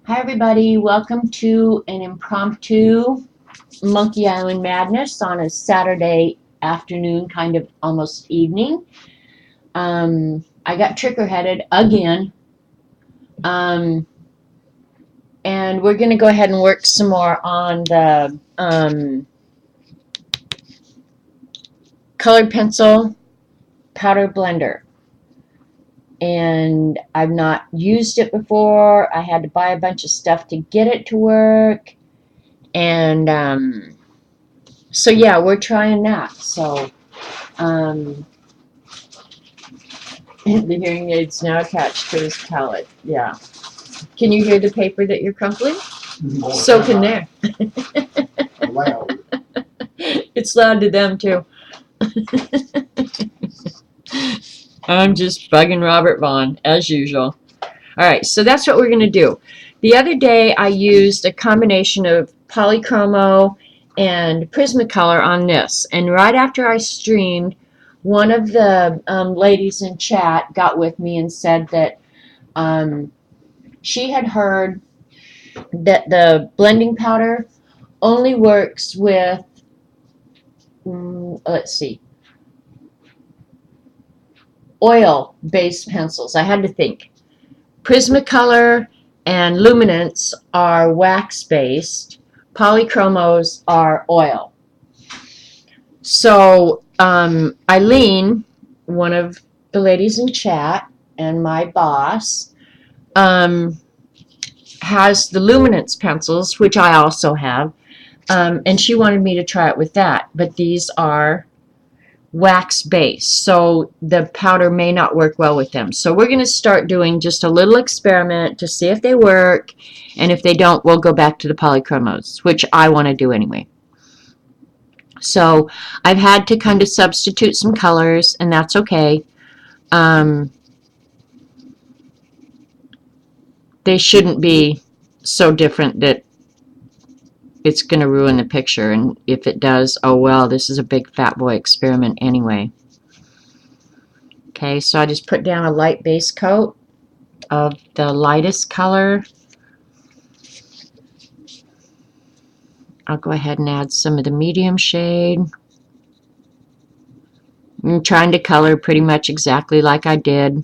Hi, everybody. Welcome to an impromptu Monkey Island Madness on a Saturday afternoon, kind of almost evening. I got trigger-headed again. Um, and we're going to go ahead and work some more on the colored pencil powder blender. And I've not used it before. I had to buy a bunch of stuff to get it to work. And so, yeah, we're trying that. So, the hearing aid's now attached to his palate. Yeah. Can you hear the paper that you're crumpling? So can there. Loud. It's loud to them, too. I'm just bugging Robert Vaughn, as usual. All right, so that's what we're going to do. The other day, I used a combination of polychromo and Prismacolor on this. And right after I streamed, one of the ladies in chat got with me and said that she had heard that the blending powder only works with, let's see, oil-based pencils. I had to think. Prismacolor and Luminance are wax-based. Polychromos are oil. So Eileen, one of the ladies in chat, and my boss, has the Luminance pencils, which I also have, and she wanted me to try it with that. But these are wax based, so the powder may not work well with them. So we're going to start doing just a little experiment to see if they work, and if they don't, we'll go back to the polychromos, which I want to do anyway. So I've had to kind of substitute some colors, and that's okay. They shouldn't be so different that it's going to ruin the picture, and if it does, oh well, this is a big fat boy experiment anyway. Okay, so I just put down a light base coat of the lightest color. I'll go ahead and add some of the medium shade. I'm trying to color pretty much exactly like I did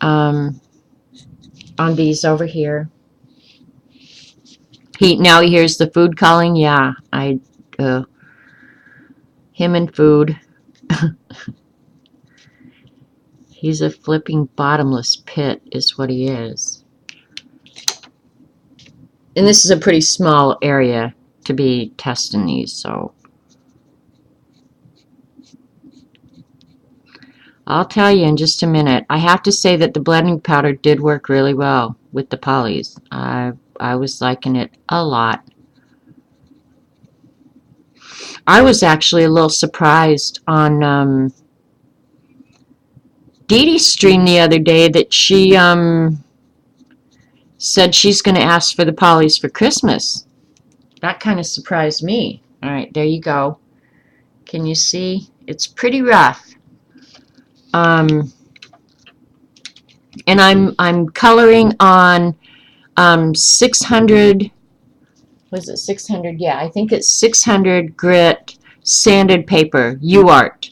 on these over here. Now he hears the food calling. Yeah, him and food. He's a flipping bottomless pit is what he is. And this is a pretty small area to be testing these, so I'll tell you in just a minute. I have to say that the blending powder did work really well with the polys. I was liking it a lot. I was actually a little surprised on Dee Dee's stream the other day that she said she's going to ask for the polys for Christmas. That kind of surprised me. All right, there you go. Can you see? It's pretty rough. And I'm coloring on 600. Was it 600? Yeah, I think it's 600 grit sanded paper, UART.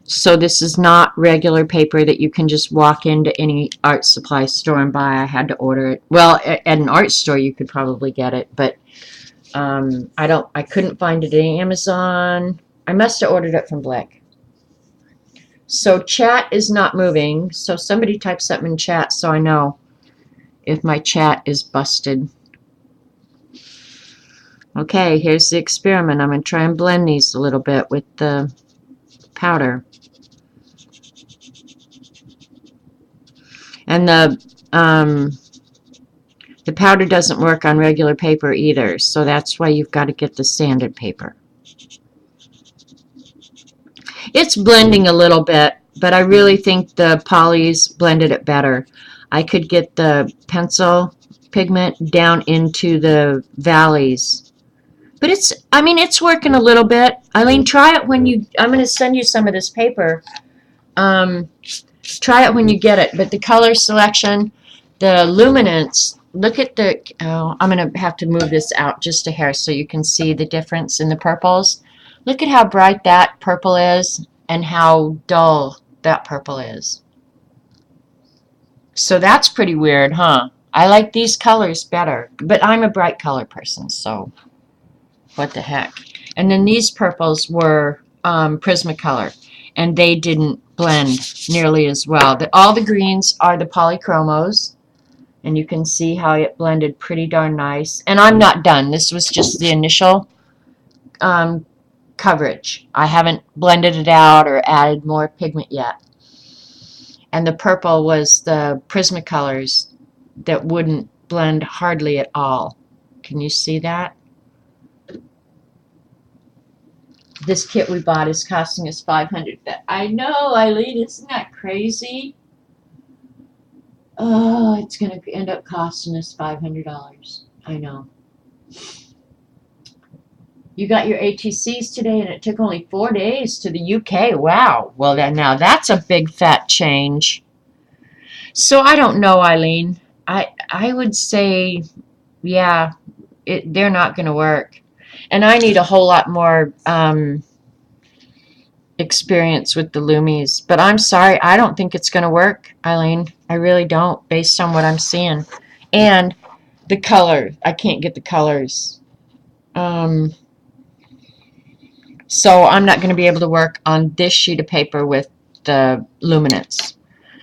So this is not regular paper that you can just walk into any art supply store and buy. I had to order it. Well, at an art store you could probably get it, but I couldn't find it on Amazon. I must have ordered it from Blick. So chat is not moving. So somebody type something in chat so I know if my chat is busted. Okay, here's the experiment. I'm going to try and blend these a little bit with the powder. And the powder doesn't work on regular paper either, so that's why you've got to get the sanded paper. It's blending a little bit, but I really think the polys blended it better. I could get the pencil pigment down into the valleys. But it's working a little bit. Eileen, try it when I'm going to send you some of this paper. Try it when you get it. But the color selection, The luminance, look at the, oh, I'm going to have to move this out just a hair so you can see the difference in the purples. Look at how bright that purple is and how dull that purple is. So that's pretty weird, huh? I like these colors better, but I'm a bright color person, so what the heck. And then these purples were Prismacolor, and they didn't blend nearly as well. All the greens are the polychromos, and you can see how it blended pretty darn nice. And I'm not done. This was just the initial coverage. I haven't blended it out or added more pigment yet. And the purple was the Prismacolors that wouldn't blend hardly at all. Can you see that? This kit we bought is costing us $500. I know, Eileen, isn't that crazy? Oh, it's going to end up costing us $500. I know. You got your ATCs today, and it took only 4 days to the UK. Wow. Well, now that's a big fat change. So I don't know, Eileen. I would say, yeah, they're not going to work. And I need a whole lot more experience with the Lumis. But I'm sorry, I don't think it's going to work, Eileen. I really don't, based on what I'm seeing. And the color, I can't get the colors. So I'm not going to be able to work on this sheet of paper with the luminance.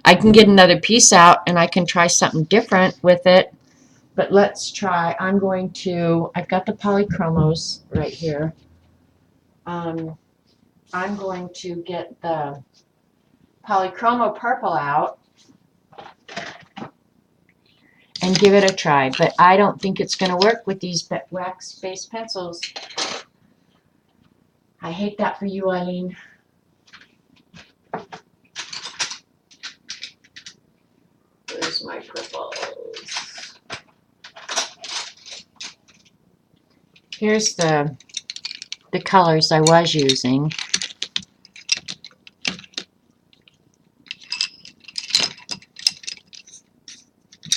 I can get another piece out and I can try something different with it. But let's try. I've got the polychromos right here. I'm going to get the polychromo purple out and give it a try. But I don't think it's going to work with these wax-based pencils. I hate that for you, Eileen. Where's my purples? Here's the colors I was using.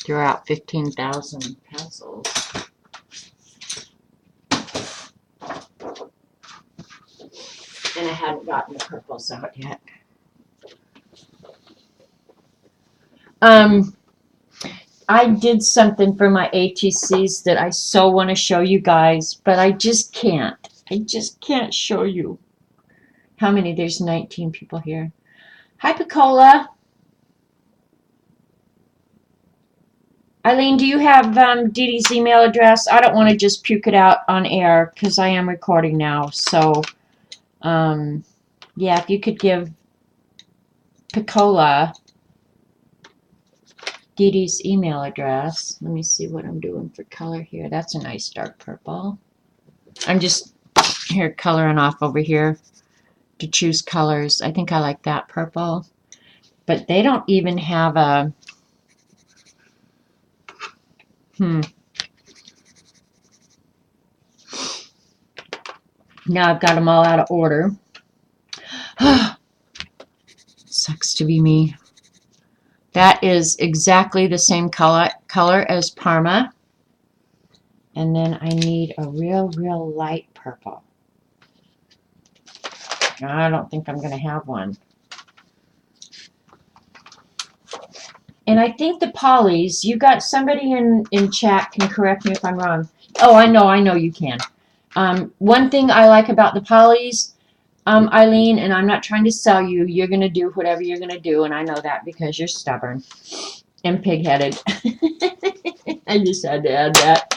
Threw out 15,000 pencils. And I hadn't gotten the purples out yet. I did something for my ATCs that I so want to show you guys, but I just can't. I just can't show you. How many? There's 19 people here. Hi, Picola. Eileen, do you have Dee Dee's email address? I don't want to just puke it out on air because I am recording now. So, yeah, if you could give Picola Dee Dee's email address. Let me see what I'm doing for color here. That's a nice dark purple. I'm just here coloring off over here to choose colors. I think I like that purple. But they don't even have a... Now I've got them all out of order. Sucks to be me. That is exactly the same color as Parma. And then I need a real light purple. I don't think I'm going to have one. And I think the polys, you got somebody in chat can correct me if I'm wrong. Oh, I know you can. One thing I like about the polys, Eileen, and I'm not trying to sell you, you're going to do whatever you're going to do, and I know that because you're stubborn and pig-headed. I just had to add that.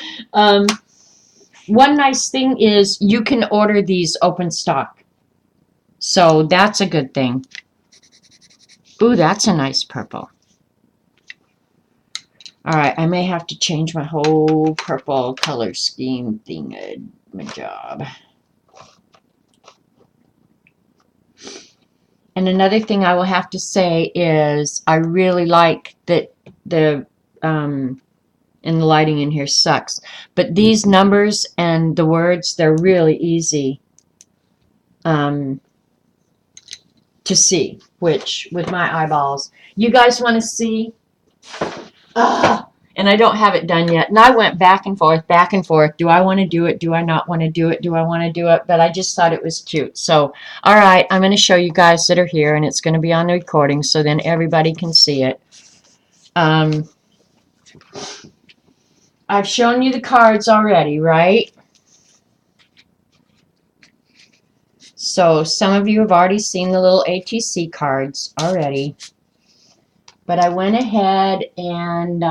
One nice thing is you can order these open stock. So that's a good thing. Ooh, that's a nice purple. Alright, I may have to change my whole purple color scheme thing. My job. And another thing I will have to say is I really like that and the lighting in here sucks. But these numbers and the words, they're really easy to see, which with my eyeballs. You guys want to see And I don't have it done yet. And I went back and forth, back and forth. Do I want to do it? Do I not want to do it? Do I want to do it? But I just thought it was cute. So, all right, I'm going to show you guys that are here, and it's going to be on the recording so then everybody can see it. I've shown you the cards already, right? So some of you have already seen the little ATC cards already. But I went ahead and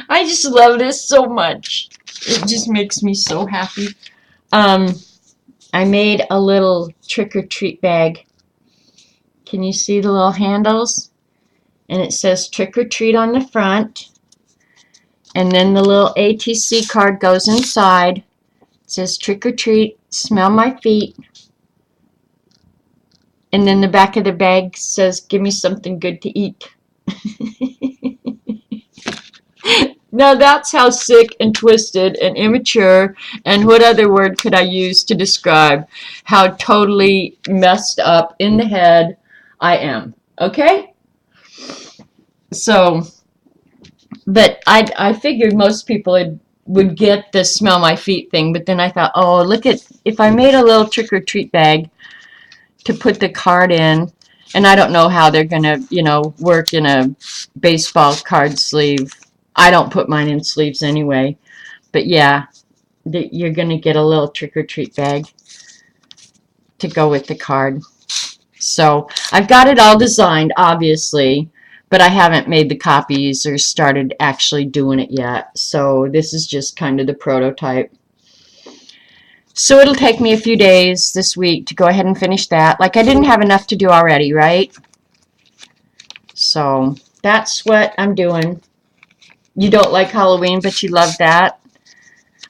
I just love this so much. It just makes me so happy. I made a little trick-or-treat bag. Can you see the little handles? And it says trick-or-treat on the front. And then the little ATC card goes inside. It says trick-or-treat, smell my feet. And then the back of the bag says, give me something good to eat. Now that's how sick and twisted and immature, and what other word could I use to describe how totally messed up in the head I am. Okay? So, but I figured most people would get the smell my feet thing, but then I thought, oh, look at, if I made a little trick-or-treat bag to put the card in, and I don't know how they're going to, work in a baseball card sleeve. I don't put mine in sleeves anyway. But yeah, you're going to get a little trick-or-treat bag to go with the card. So I've got it all designed, obviously, but I haven't made the copies or started actually doing it yet. So this is just kind of the prototype. So it'll take me a few days this week to go ahead and finish that. Like I didn't have enough to do already, right? So that's what I'm doing. You don't like Halloween, but you love that.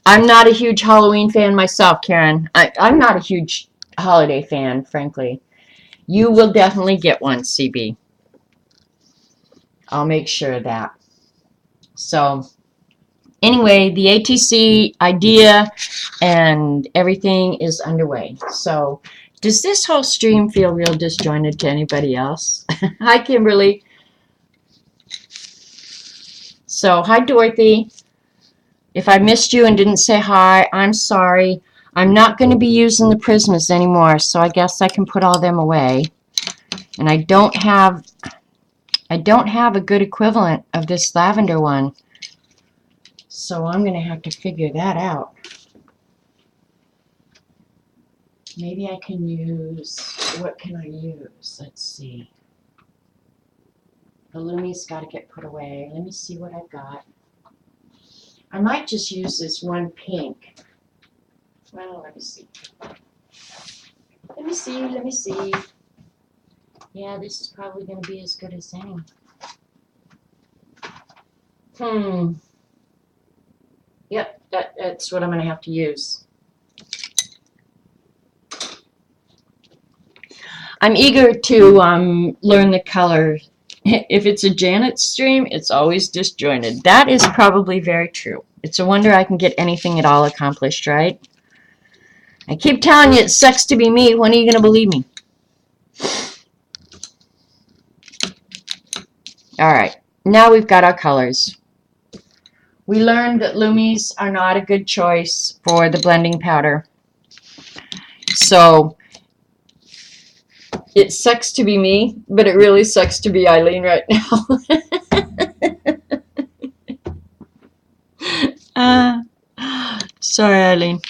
I'm not a huge Halloween fan myself, Karen. I'm not a huge holiday fan, frankly. You will definitely get one, CB. I'll make sure of that. So, anyway, the ATC idea and everything is underway. So, does this whole stream feel real disjointed to anybody else? Hi, Kimberly. So, hi, Dorothy. If I missed you and didn't say hi, I'm sorry. I'm not going to be using the Prismas anymore, so I guess I can put all them away. And I don't have a good equivalent of this lavender one. So I'm going to have to figure that out. Maybe I can use, what can I use? Let's see. The Lumi's got to get put away. Let me see what I've got. I might just use this one pink. Well, let me see. Let me see. Yeah, this is probably going to be as good as any. Yep, that's what I'm going to have to use. I'm eager to learn the color. If it's a Janet stream, it's always disjointed. That is probably very true. It's a wonder I can get anything at all accomplished, right? I keep telling you it sucks to be me. When are you going to believe me? All right, now we've got our colors. We learned that Lumis are not a good choice for the blending powder. So it sucks to be me, but it really sucks to be Eileen right now. Sorry, Eileen.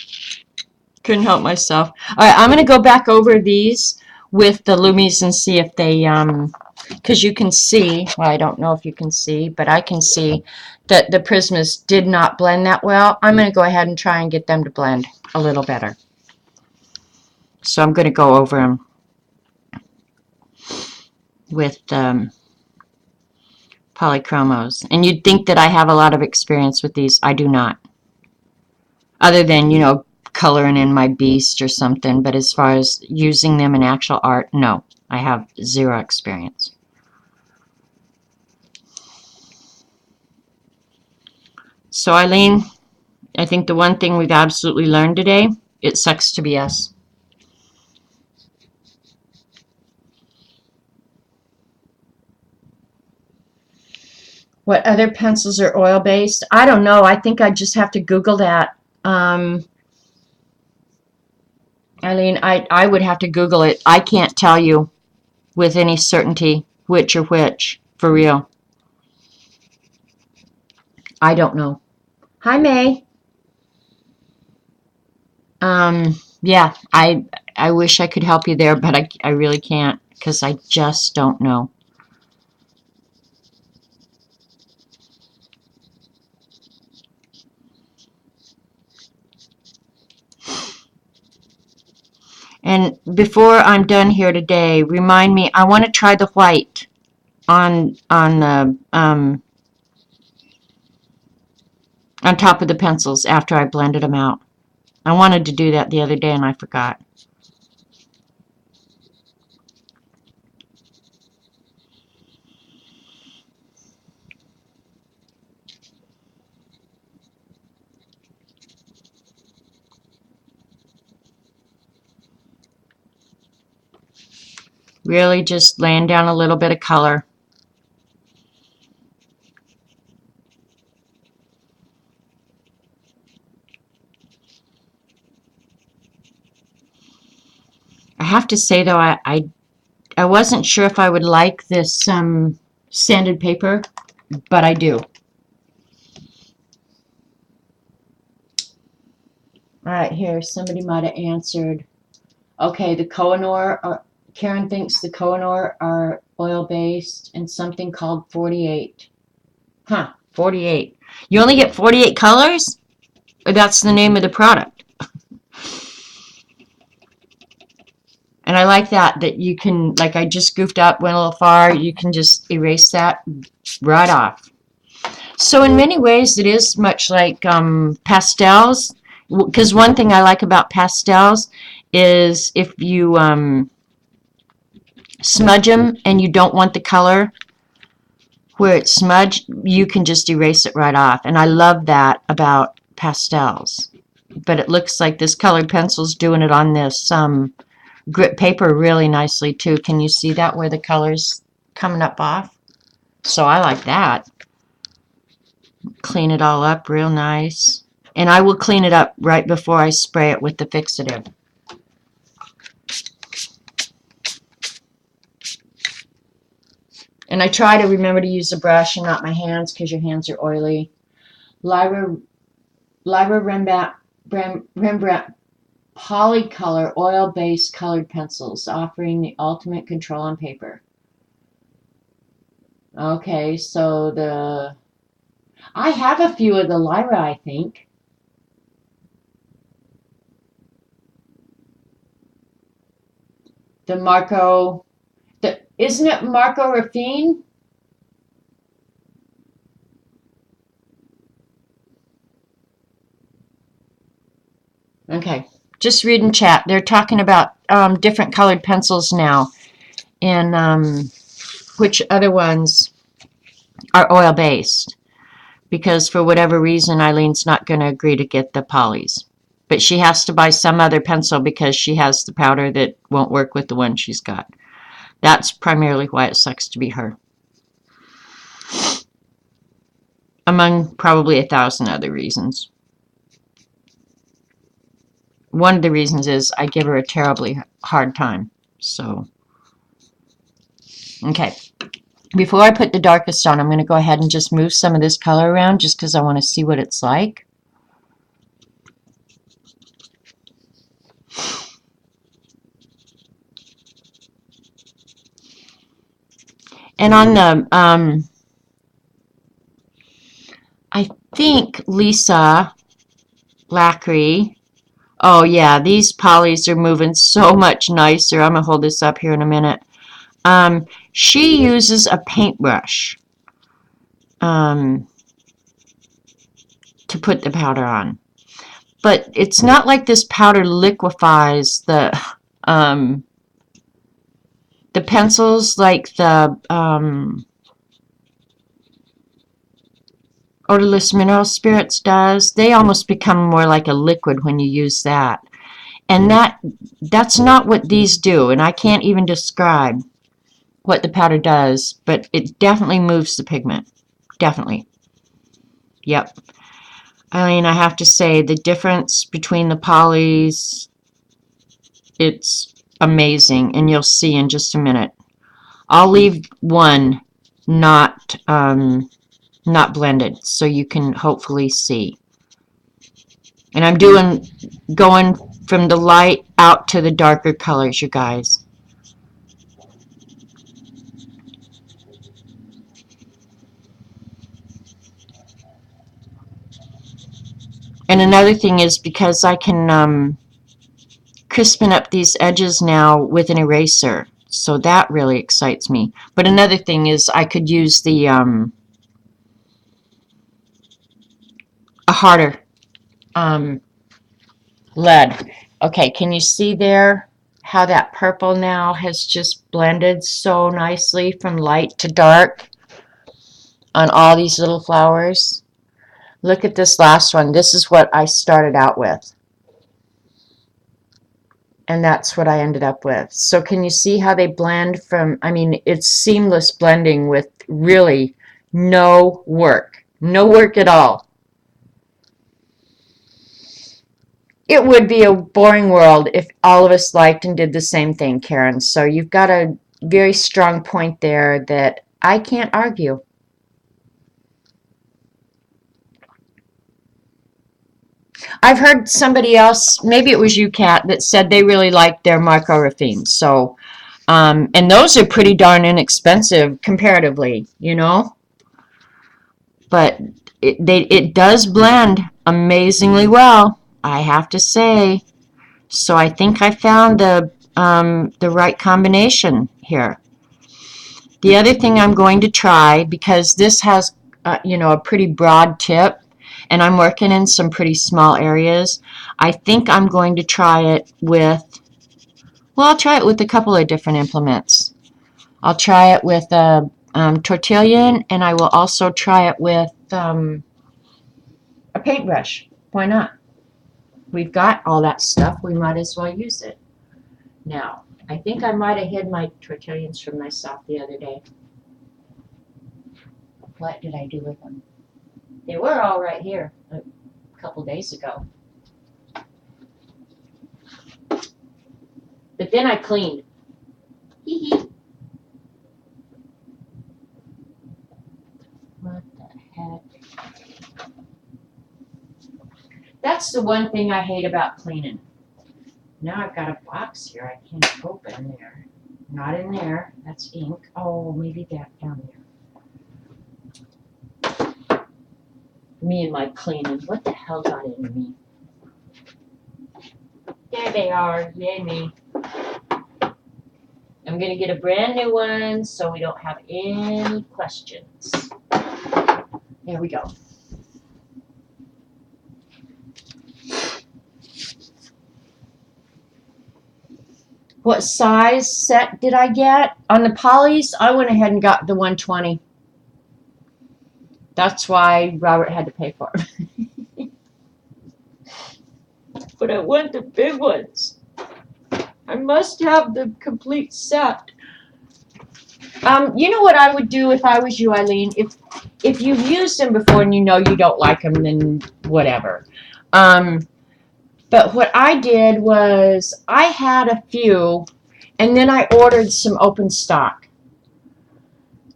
Couldn't help myself. All right, I'm going to go back over these with the Lumis and see if they, because you can see, well, I don't know if you can see, but I can see that the Prismas did not blend that well. I'm going to go ahead and try and get them to blend a little better. So I'm going to go over them with polychromos. And you'd think that I have a lot of experience with these. I do not. Other than, coloring in my beast or something, but as far as using them in actual art, no. I have zero experience. So Eileen, I think the one thing we've absolutely learned today, it sucks to be us. What other pencils are oil-based? I don't know. I think I just have to Google that. Eileen, I would have to Google it. I can't tell you with any certainty which are which, for real. I don't know. Hi, May. Yeah, I wish I could help you there, but I really can't because I just don't know. And before I'm done here today, remind me, I want to try the white on top of the pencils after I blended them out. I wanted to do that the other day and I forgot. Really just laying down a little bit of color. I have to say though, I wasn't sure if I would like this sanded paper, but I do. All right, here, somebody might have answered. Okay, the Kohinoor, Karen thinks the Kohinoor are oil-based and something called 48. Huh, 48. You only get 48 colors? Or that's the name of the product. And I like that you can, like I just goofed up, went a little far, you can just erase that right off. So in many ways, it is much like pastels, because one thing I like about pastels is if you smudge them and you don't want the color where it's smudged, you can just erase it right off. And I love that about pastels. But it looks like this colored pencil's doing it on this grit paper really nicely too. Can you see that where the color's coming up off? So I like that. Clean it all up real nice. And I will clean it up right before I spray it with the fixative. And I try to remember to use a brush and not my hands because your hands are oily. Lyra Rembrandt Polycolor oil-based colored pencils, offering the ultimate control on paper. Okay, so I have a few of the Lyra, I think. The Marco, isn't it Marco Raffine? Okay, just reading chat. They're talking about different colored pencils now, and which other ones are oil-based. Because for whatever reason, Eileen's not going to agree to get the polys. But she has to buy some other pencil because she has the powder that won't work with the one she's got. That's primarily why it sucks to be her. Among probably 1,000 other reasons. One of the reasons is I give her a terribly hard time. So, okay. Before I put the darkest on, I'm going to go ahead and just move some of this color around just because I want to see what it's like. And on the, I think Lisa Lackery, oh yeah, these polys are moving so much nicer. I'm going to hold this up here in a minute. She uses a paintbrush to put the powder on. But it's not like this powder liquefies the pencils like the Odorless Mineral Spirits does. They almost become more like a liquid when you use that. And that's not what these do. And I can't even describe what the powder does, but it definitely moves the pigment. definitely. Yep. I mean, I have to say the difference between the polys, it's amazing, and you'll see in just a minute. I'll leave one not blended, so you can hopefully see. And I'm going from the light out to the darker colors, you guys. And another thing is because I can crispen up these edges now with an eraser, so that really excites me. But another thing is I could use the a harder lead. Okay, can you see there how that purple now has just blended so nicely from light to dark on all these little flowers? Look at this last one. This is what I started out with. And that's what I ended up with. So can you see how they blend from, I mean, it's seamless blending with really no work. No work at all. It would be a boring world if all of us liked and did the same thing, Karen. So you've got a very strong point there that I can't argue. I've heard somebody else, maybe it was you, Kat, that said they really liked their micro-raffines. So, and those are pretty darn inexpensive comparatively, you know. But it does blend amazingly well, I have to say. So I think I found the right combination here. The other thing I'm going to try, because this has a pretty broad tip, and I'm working in some pretty small areas, I think I'm going to try it with, well, I'll try it with a couple of different implements. I'll try it with a tortillon, and I will also try it with a paintbrush. Why not? We've got all that stuff. We might as well use it. Now, I think I might have hid my tortillons from myself the other day. What did I do with them? They were all right here a couple days ago. But then I cleaned. Hee hee. What the heck? That's the one thing I hate about cleaning. Now I've got a box here I can't open there. Not in there. That's ink. Oh, maybe that down there. Me and my cleaning. What the hell got into me? There they are. Yay me. I'm going to get a brand new one so we don't have any questions. There we go. What size set did I get? On the polys, I went ahead and got the 120. That's why Robert had to pay for it. But I want the big ones. I must have the complete set. You know what I would do if I was you, Eileen? If you've used them before and you know you don't like them, then whatever. But what I did was I had a few, and then I ordered some open stock.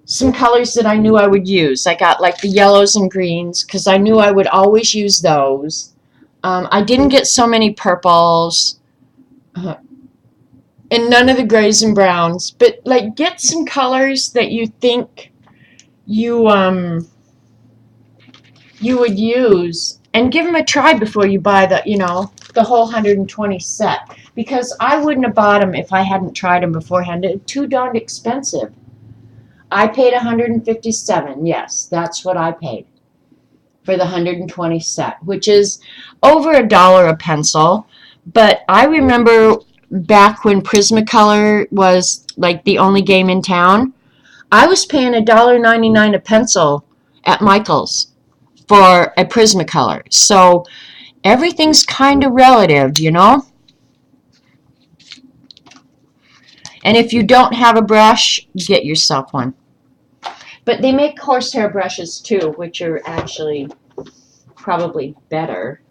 Some colors that I knew I would use. I got like the yellows and greens because I knew I would always use those. I didn't get so many purples. And none of the grays and browns, but like get some colors that you think you would use and give them a try before you buy the whole 120 set, because I wouldn't have bought them if I hadn't tried them beforehand. They're too darn expensive. I paid $157. Yes, that's what I paid for the 120 set, which is over $1 a pencil. But I remember back when Prismacolor was like the only game in town, I was paying $1.99 a pencil at Michael's for a Prismacolor. So everything's kind of relative, you know? And if you don't have a brush, get yourself one. But they make horsehair brushes too, which are actually probably better.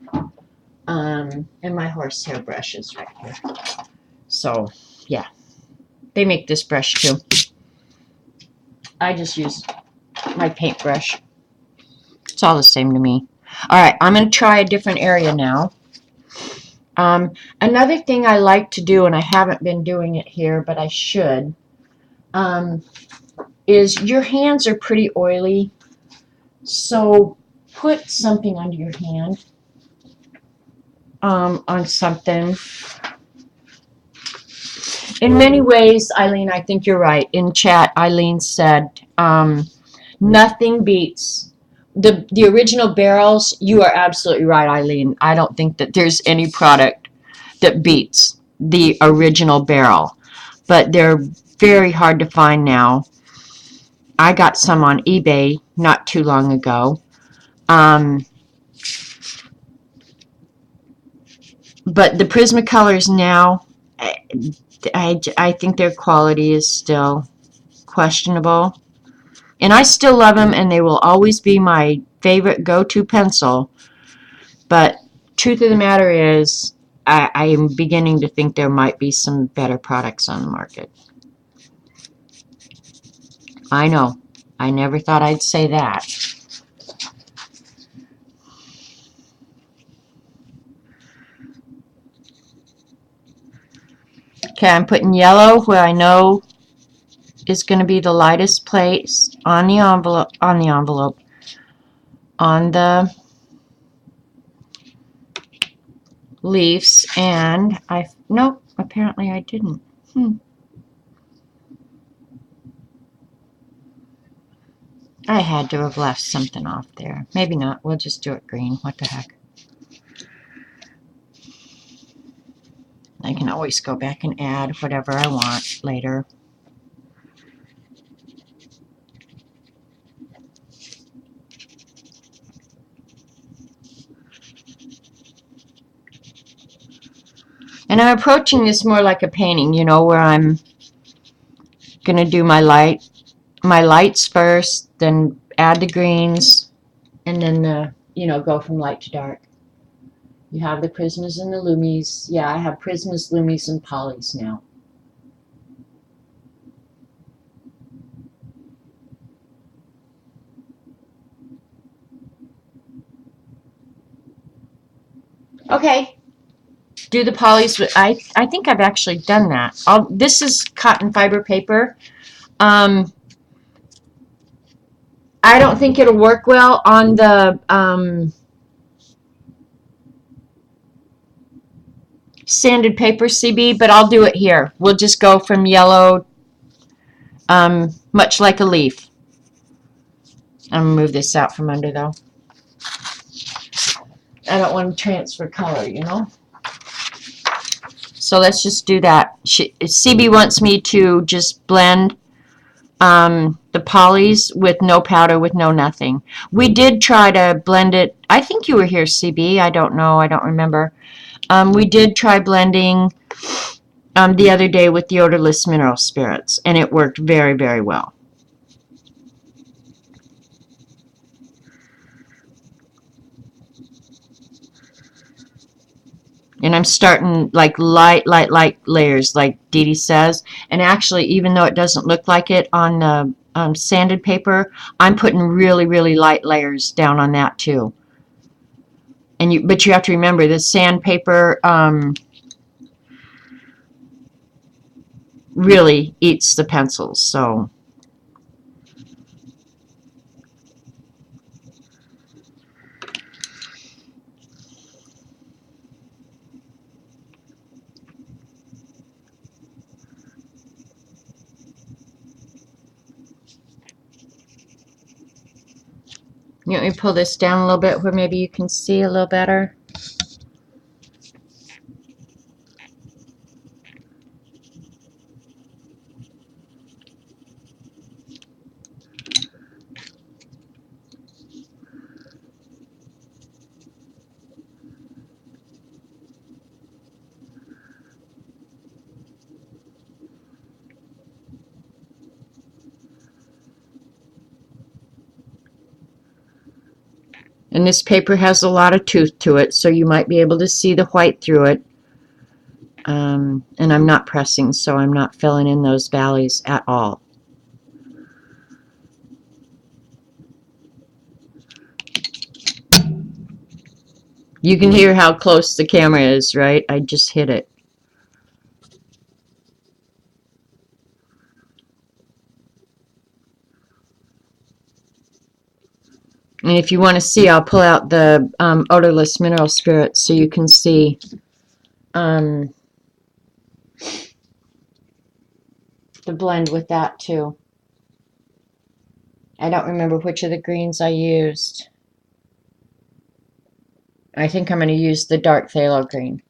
And my horsehair brush is right here. So, yeah. They make this brush too. I just use my paintbrush. It's all the same to me. Alright, I'm going to try a different area now. Another thing I like to do, and I haven't been doing it here, but I should, is your hands are pretty oily. So put something under your hand, on something. In many ways, Eileen, I think you're right. In chat, Eileen said, nothing beats the original barrels. You are absolutely right, Eileen. I don't think that there's any product that beats the original barrel. But they're very hard to find now. I got some on eBay not too long ago. But the Prismacolors now, I think their quality is still questionable. And I still love them, and they will always be my favorite go-to pencil. But truth of the matter is, I am beginning to think there might be some better products on the market. I know. I never thought I'd say that. Okay, I'm putting yellow where I know is going to be the lightest place on the envelope, on the leaves, and nope, apparently I didn't. I had to have left something off there. Maybe not. We'll just do it green. What the heck. I can always go back and add whatever I want later. And I'm approaching this more like a painting, you know, where I'm going to do my lights first, then add the greens, and then, go from light to dark. You have the Prismas and the Lumis. Yeah, I have Prismas, Lumis, and Polys now. Okay. Do the polys. I think I've actually done that. This is cotton fiber paper. I don't think it'll work well on the sanded paper CB, but I'll do it here. We'll just go from yellow, much like a leaf. I'm going to move this out from under, though. I don't want to transfer color, you know? So let's just do that. CB wants me to just blend the polys with no powder, with no nothing. We did try to blend it. I think you were here, CB. I don't know. I don't remember. We did try blending the other day with the odorless mineral spirits, and it worked very, very well. And I'm starting like light layers, like Dee Dee says. And actually, even though it doesn't look like it on the sanded paper, I'm putting really, really light layers down on that too. But you have to remember, the sandpaper really eats the pencils, so. You want me to pull this down a little bit where maybe you can see a little better? And this paper has a lot of tooth to it, so you might be able to see the white through it. And I'm not pressing, so I'm not filling in those valleys at all. You can hear how close the camera is, right? I just hit it. And if you want to see, I'll pull out the odorless mineral spirits so you can see the blend with that too. I don't remember which of the greens I used. I think I'm going to use the dark phthalo green.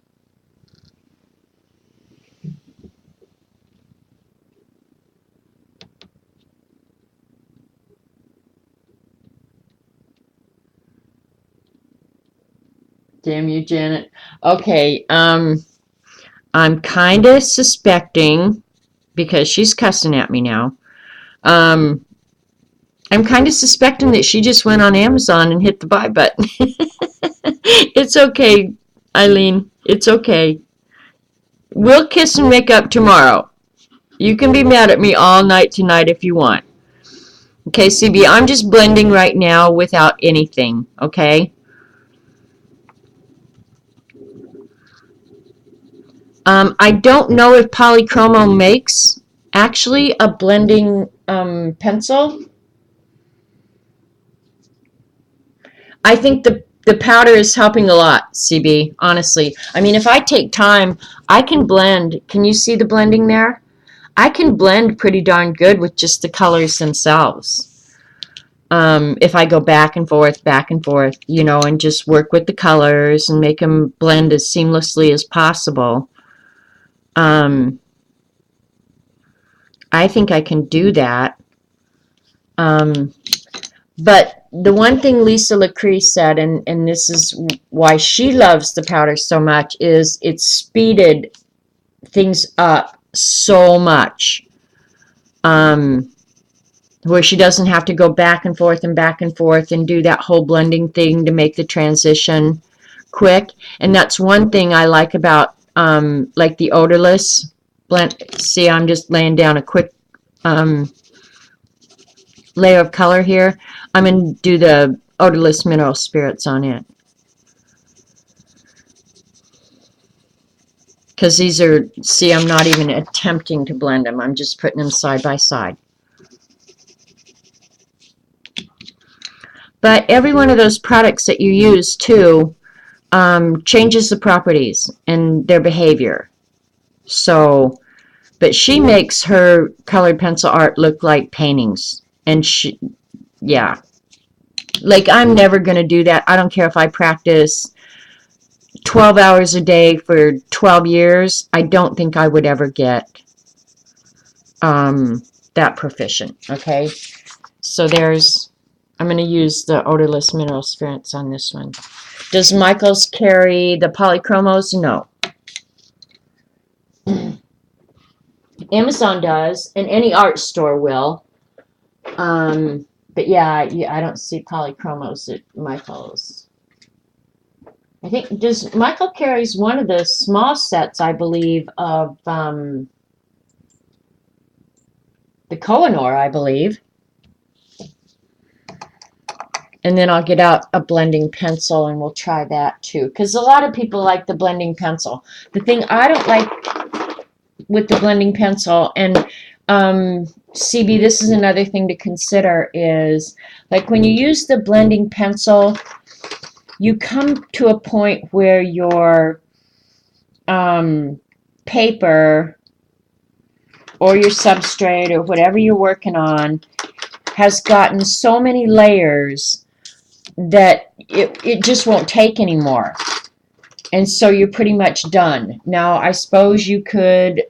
Damn you, Janet. Okay, I'm kind of suspecting, because she's cussing at me now, I'm kind of suspecting that she just went on Amazon and hit the buy button. It's okay, Eileen. It's okay. We'll kiss and make up tomorrow. You can be mad at me all night tonight if you want. Okay, CB, I'm just blending right now without anything, okay? I don't know if Polychromo makes actually a blending pencil. I think the powder is helping a lot, CB, honestly. I mean, if I take time, I can blend. Can you see the blending there? I can blend pretty darn good with just the colors themselves. If I go back and forth, you know, and just work with the colors and make them blend as seamlessly as possible. I think I can do that. But the one thing Lisa LaCree said, and this is why she loves the powder so much, is it speeded things up so much. Where she doesn't have to go back and forth and do that whole blending thing to make the transition quick. And that's one thing I like about like the odorless blend. See, I'm just laying down a quick layer of color here. I'm going to do the odorless mineral spirits on it. Because these are, see, I'm not even attempting to blend them. I'm just putting them side by side. But every one of those products that you use, too, changes the properties and their behavior. So, but she makes her colored pencil art look like paintings. And she, yeah. Like, I'm never going to do that. I don't care if I practice 12 hours a day for 12 years. I don't think I would ever get that proficient, okay? So there's, I'm going to use the odorless mineral spirits on this one. Does Michaels carry the polychromos? No. Amazon does, and any art store will. But yeah, I don't see polychromos at Michaels. I think, does Michael carries one of the small sets, I believe, of the Kohinoor, I believe. And then I'll get out a blending pencil and we'll try that too. Because a lot of people like the blending pencil. The thing I don't like with the blending pencil, and CB, this is another thing to consider, is like when you use the blending pencil, you come to a point where your paper or your substrate or whatever you're working on has gotten so many layers that it just won't take anymore. And so you're pretty much done. Now, I suppose you could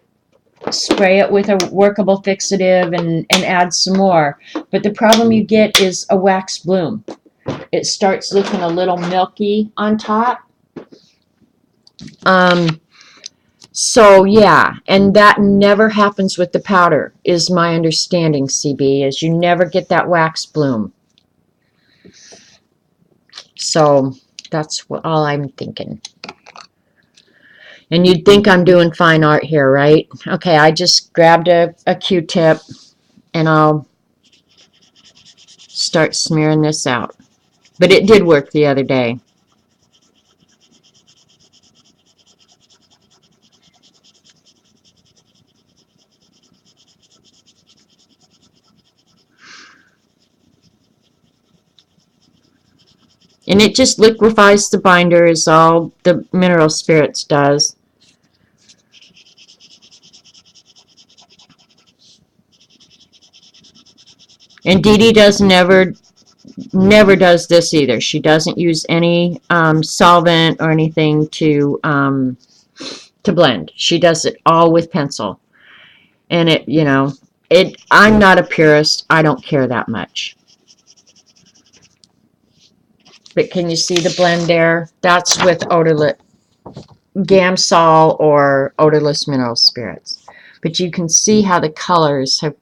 spray it with a workable fixative and add some more. But the problem you get is a wax bloom. It starts looking a little milky on top. So, yeah, and that never happens with the powder, is my understanding, CB, is you never get that wax bloom. So that's all I'm thinking. And you'd think I'm doing fine art here, right? Okay, I just grabbed a Q-tip and I'll start smearing this out. But it did work the other day. And it just liquefies the binder as all the mineral spirits does. And Dee Dee does never does this either. She doesn't use any solvent or anything to blend. She does it all with pencil. And it, you know, I'm not a purist. I don't care that much. But can you see the blend there? That's with odorless Gamsol or odorless mineral spirits. But you can see how the colors have,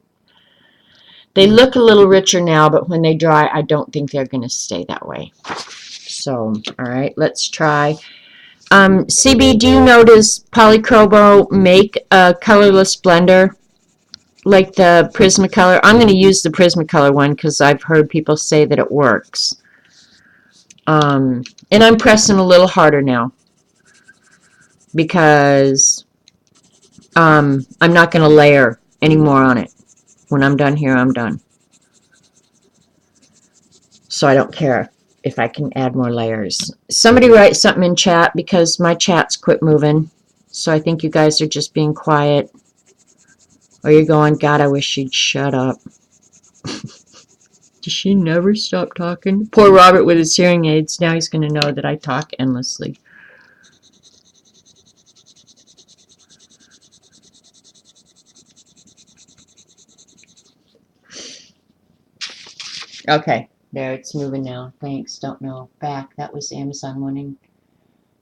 they look a little richer now, but when they dry, I don't think they're going to stay that way. So, all right, let's try. CB, do you know, does Polychromo make a colorless blender like the Prismacolor? I'm going to use the Prismacolor one because I've heard people say that it works. And I'm pressing a little harder now because I'm not going to layer any more on it. When I'm done here, I'm done. So I don't care if I can add more layers. Somebody write something in chat because my chat's quit moving. So I think you guys are just being quiet. Or you're going, God, I wish she'd shut up. Does she never stop talking? Poor Robert with his hearing aids. Now he's going to know that I talk endlessly. Okay, there, it's moving now. Thanks, don't know. Back, that was Amazon wanting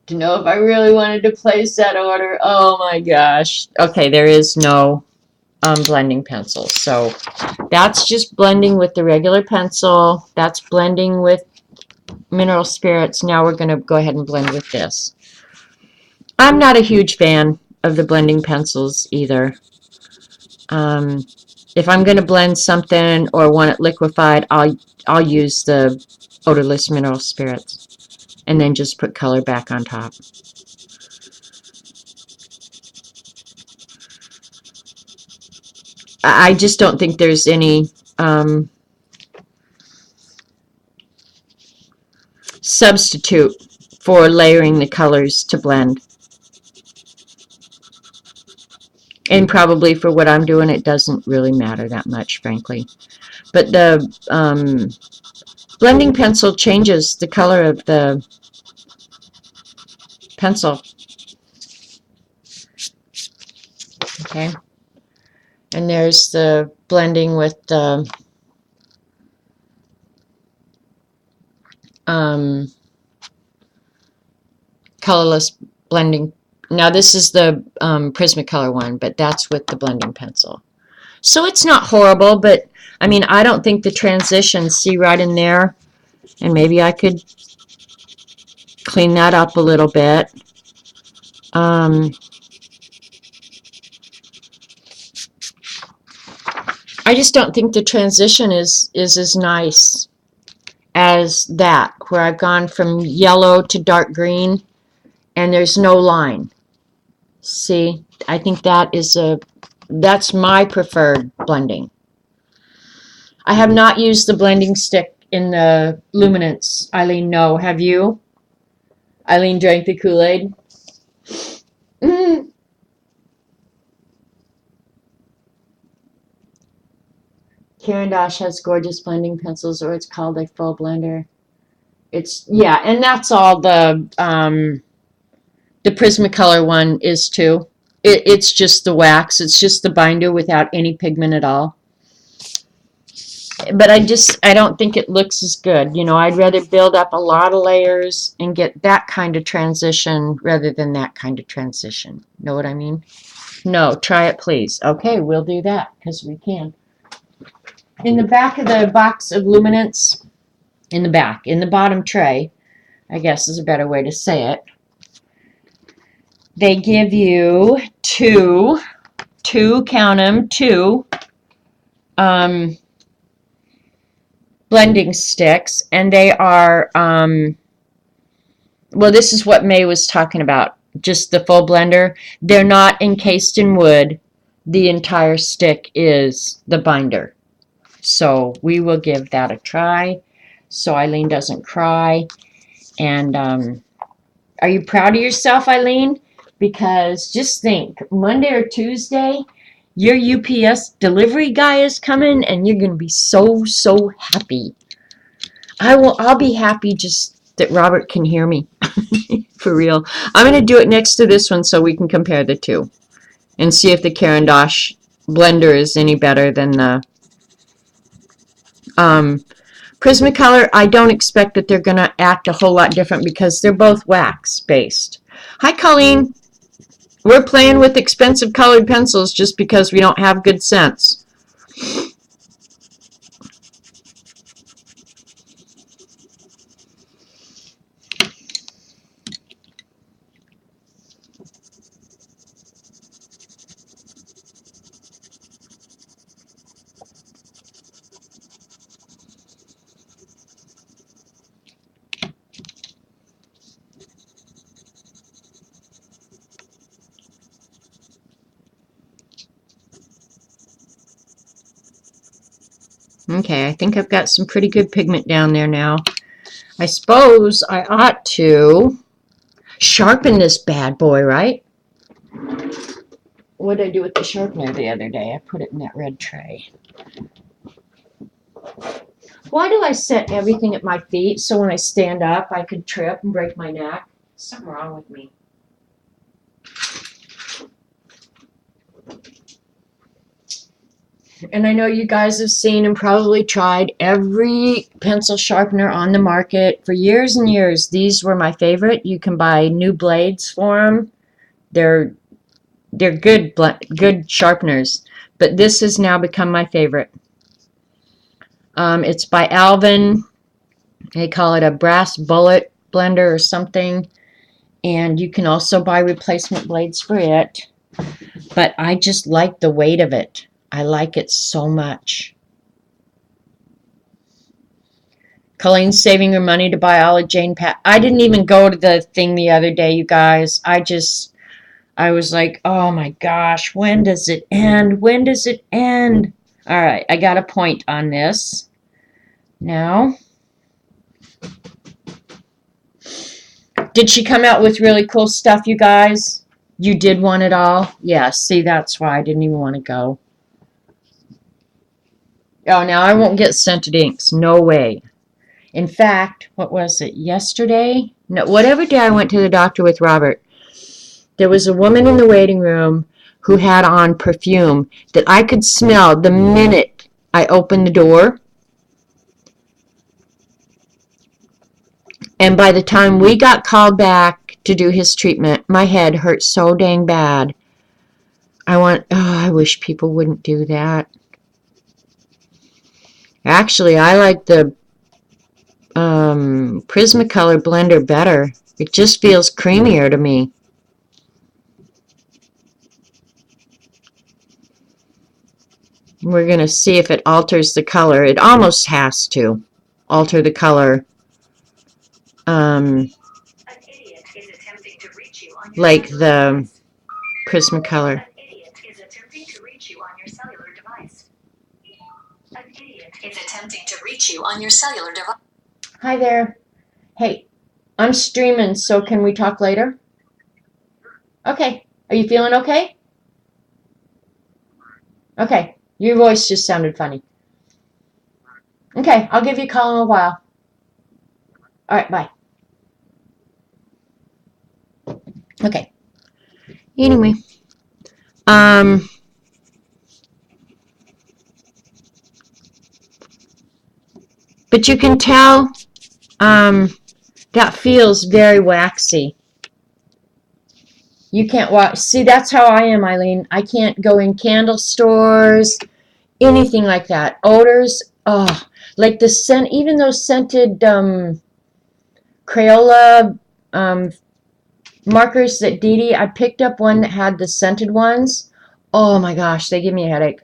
to know if I really wanted to place that order. Oh my gosh. Okay, there is no blending pencil. So that's just blending with the regular pencil. That's blending with mineral spirits. Now we're going to go ahead and blend with this. I'm not a huge fan of the blending pencils either. If I'm going to blend something or want it liquefied, I'll use the odorless mineral spirits and then just put color back on top. I just don't think there's any substitute for layering the colors to blend. And probably for what I'm doing, it doesn't really matter that much, frankly. But the blending pencil changes the color of the pencil. Okay. And there's the blending with the colorless blending. Now this is the Prismacolor one, but that's with the blending pencil. So it's not horrible, but I mean, I don't think the transition, see right in there, and maybe I could clean that up a little bit. I just don't think the transition is as nice as that, where I've gone from yellow to dark green, and there's no line. See, I think that's my preferred blending. I have not used the blending stick in the Luminance. Eileen, no. Have you? Eileen drank the Kool-Aid. Karen Dosh has gorgeous blending pencils, or it's called a full blender. Yeah, and that's all the Prismacolor one is too. It's just the wax. It's just the binder without any pigment at all. But I don't think it looks as good. You know, I'd rather build up a lot of layers and get that kind of transition rather than that kind of transition. Know what I mean? No, try it, please. Okay, we'll do that because we can. In the back of the box of Luminance, in the bottom tray, I guess is a better way to say it. They give you two, count them, two blending sticks, and they are, well, this is what May was talking about, just the full blender. They're not encased in wood. The entire stick is the binder. So we will give that a try so Eileen doesn't cry. And are you proud of yourself, Eileen? Because just think, Monday or Tuesday, your UPS delivery guy is coming and you're going to be so happy. I'll be happy just that Robert can hear me. For real. I'm going to do it next to this one so we can compare the two and see if the Caran d'Ache blender is any better than the Prismacolor. I don't expect that they're going to act a whole lot different because they're both wax based. Hi, Colleen. We're playing with expensive colored pencils just because we don't have good sense. Okay, I think I've got some pretty good pigment down there now. I suppose I ought to sharpen this bad boy, right? What did I do with the sharpener the other day? I put it in that red tray. Why do I set everything at my feet so when I stand up I could trip and break my neck? Something wrong with me. And I know you guys have seen and probably tried every pencil sharpener on the market for years and years. These were my favorite. You can buy new blades for them. They're good sharpeners. But this has now become my favorite. It's by Alvin. They call it a brass bullet blender or something. And you can also buy replacement blades for it. But I just like the weight of it. I like it so much. Colleen's saving her money to buy all of Jane Pat. I didn't even go to the thing the other day, you guys. I was like, oh my gosh, when does it end? When does it end? All right, I got a point on this. Now, did she come out with really cool stuff, you guys? You did want it all? Yeah, see, that's why I didn't even want to go. Oh, now I won't get scented inks. No way. In fact, what was it? Yesterday? No, whatever day I went to the doctor with Robert, there was a woman in the waiting room who had on perfume that I could smell the minute I opened the door. And by the time we got called back to do his treatment, my head hurt so dang bad. I wish people wouldn't do that. Actually, I like the Prismacolor blender better. It just feels creamier to me. We're going to see if it alters the color. It almost has to alter the color. Like the Prismacolor. Attempting to reach you on your cellular device. Hi there. Hey, I'm streaming, so can we talk later? Okay. Are you feeling okay? Okay. Your voice just sounded funny. Okay, I'll give you a call in a while. All right, bye. Okay. Anyway, but you can tell that feels very waxy. You can't watch. See, that's how I am, Eileen. I can't go in candle stores, anything like that. Odors, oh, like the scent, even those scented Crayola markers that Dee Dee, I picked up one that had the scented ones. Oh my gosh, they give me a headache.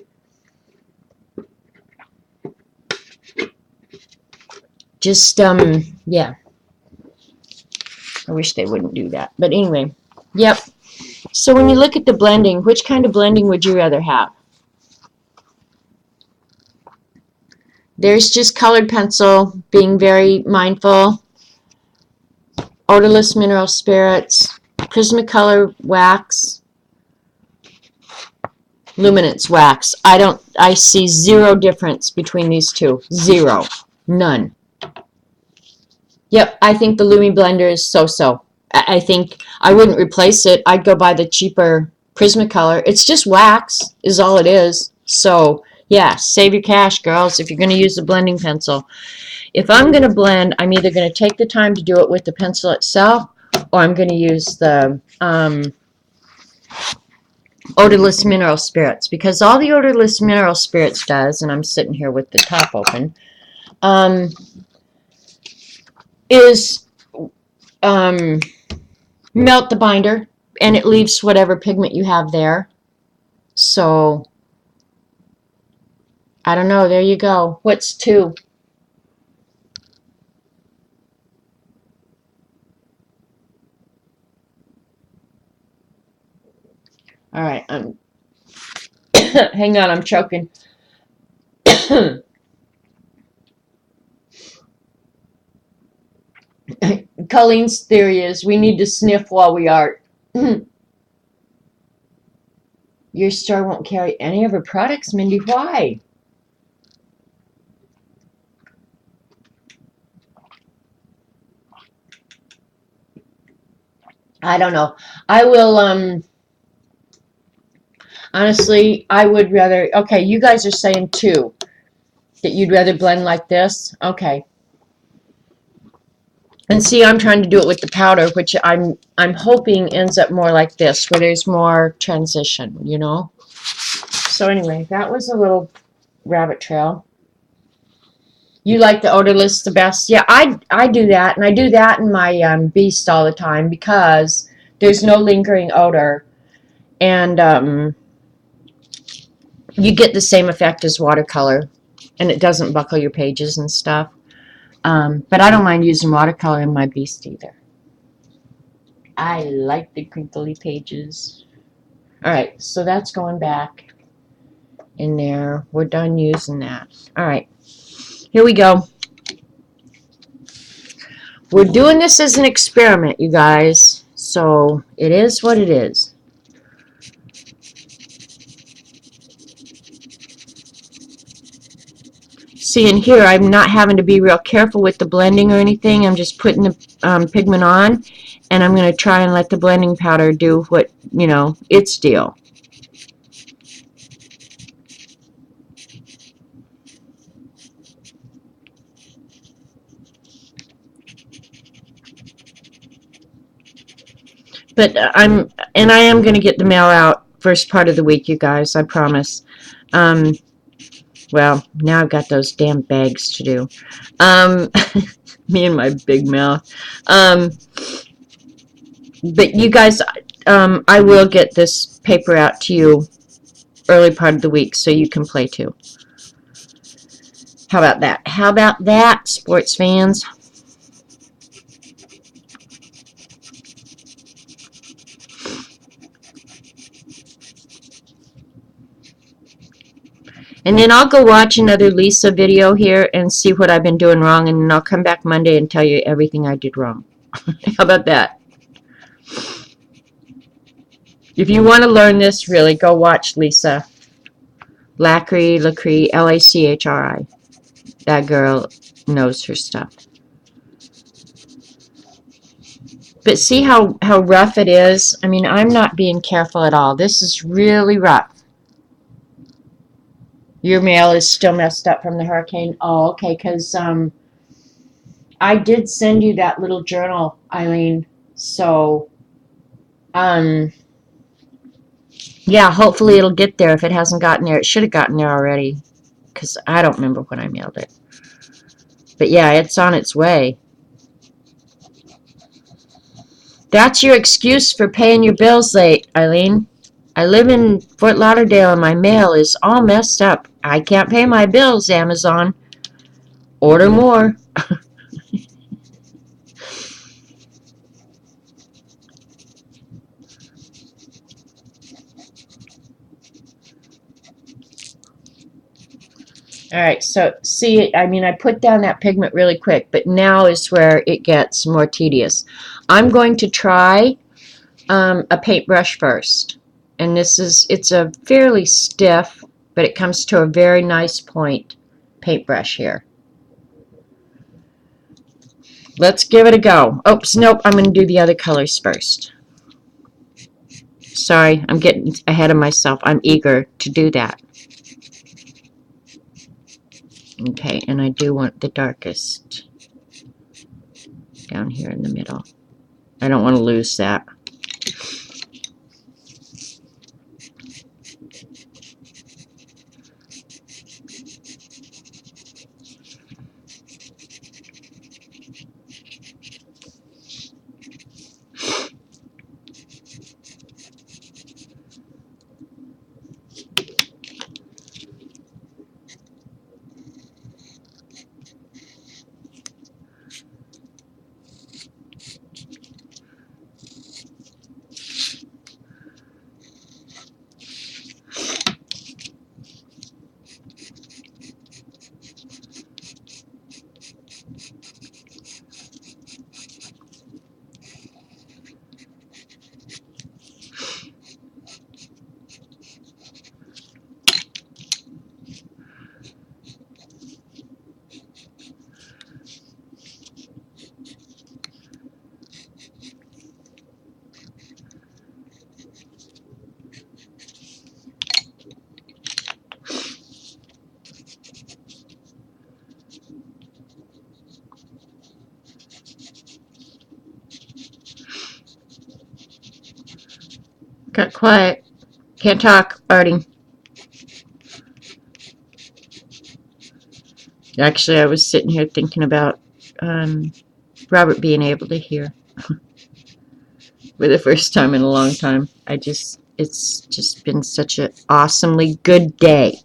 Just, yeah. I wish they wouldn't do that. But anyway, yep. So when you look at the blending, which kind of blending would you rather have? There's just colored pencil, being very mindful. Odorless mineral spirits, Prismacolor wax, luminance wax. I see zero difference between these two. Zero. None. Yep, I think the Lumi blender is so-so. I think I wouldn't replace it. I'd go buy the cheaper Prismacolor. It's just wax is all it is. So, yeah, save your cash, girls, if you're going to use the blending pencil. If I'm going to blend, I'm either going to take the time to do it with the pencil itself, or I'm going to use the odorless mineral spirits, because all the odorless mineral spirits does, and I'm sitting here with the top open, is melt the binder, and it leaves whatever pigment you have there. So, I don't know. There you go. What's 2? All right. Hang on. I'm choking. Colleen's theory is we need to sniff while we art. Your store won't carry any of her products, Mindy. Why? I don't know. I will, honestly, I would rather, okay, you guys are saying 2, that you'd rather blend like this. Okay. And see, I'm trying to do it with the powder, which I'm hoping ends up more like this, where there's more transition, you know? So anyway, that was a little rabbit trail. You like the odorless the best? Yeah, I do that, and I do that in my Beast all the time because there's no lingering odor, and you get the same effect as watercolor, and it doesn't buckle your pages and stuff. But I don't mind using watercolor in my Beast either. I like the crinkly pages. Alright, so that's going back in there. We're done using that. Alright, here we go. We're doing this as an experiment, you guys. So it is what it is. See, in here, I'm not having to be real careful with the blending or anything. I'm just putting the pigment on, and I'm going to try and let the blending powder do what, you know, its deal. But I am going to get the mail out first part of the week, you guys, I promise. Well, now I've got those damn bags to do. Me and my big mouth. But you guys, I will get this paper out to you early part of the week so you can play too. How about that? How about that, sports fans? And then I'll go watch another Lisa video here and see what I've been doing wrong, and then I'll come back Monday and tell you everything I did wrong. How about that? If you want to learn this, really, go watch Lisa. Lachri, Lachri. That girl knows her stuff. But see how rough it is? I mean, I'm not being careful at all. This is really rough. Your mail is still messed up from the hurricane. Oh, okay, because I did send you that little journal, Eileen. So, yeah, hopefully it'll get there. If it hasn't gotten there, it should have gotten there already, because I don't remember when I mailed it. But yeah, it's on its way. That's your excuse for paying your bills late, Eileen. I live in Fort Lauderdale and my mail is all messed up. I can't pay my bills, Amazon. Order more. All right, so see, I mean, I put down that pigment really quick, but now is where it gets more tedious. I'm going to try a paintbrush first. And it's a fairly stiff, but it comes to a very nice point paintbrush here. Let's give it a go. Oops, nope, I'm going to do the other colors first. Sorry, I'm getting ahead of myself. I'm eager to do that. Okay, and I do want the darkest down here in the middle. I don't want to lose that. Got quiet. Can't talk, Artie. Actually, I was sitting here thinking about Robert being able to hear for the first time in a long time. It's just been such an awesomely good day.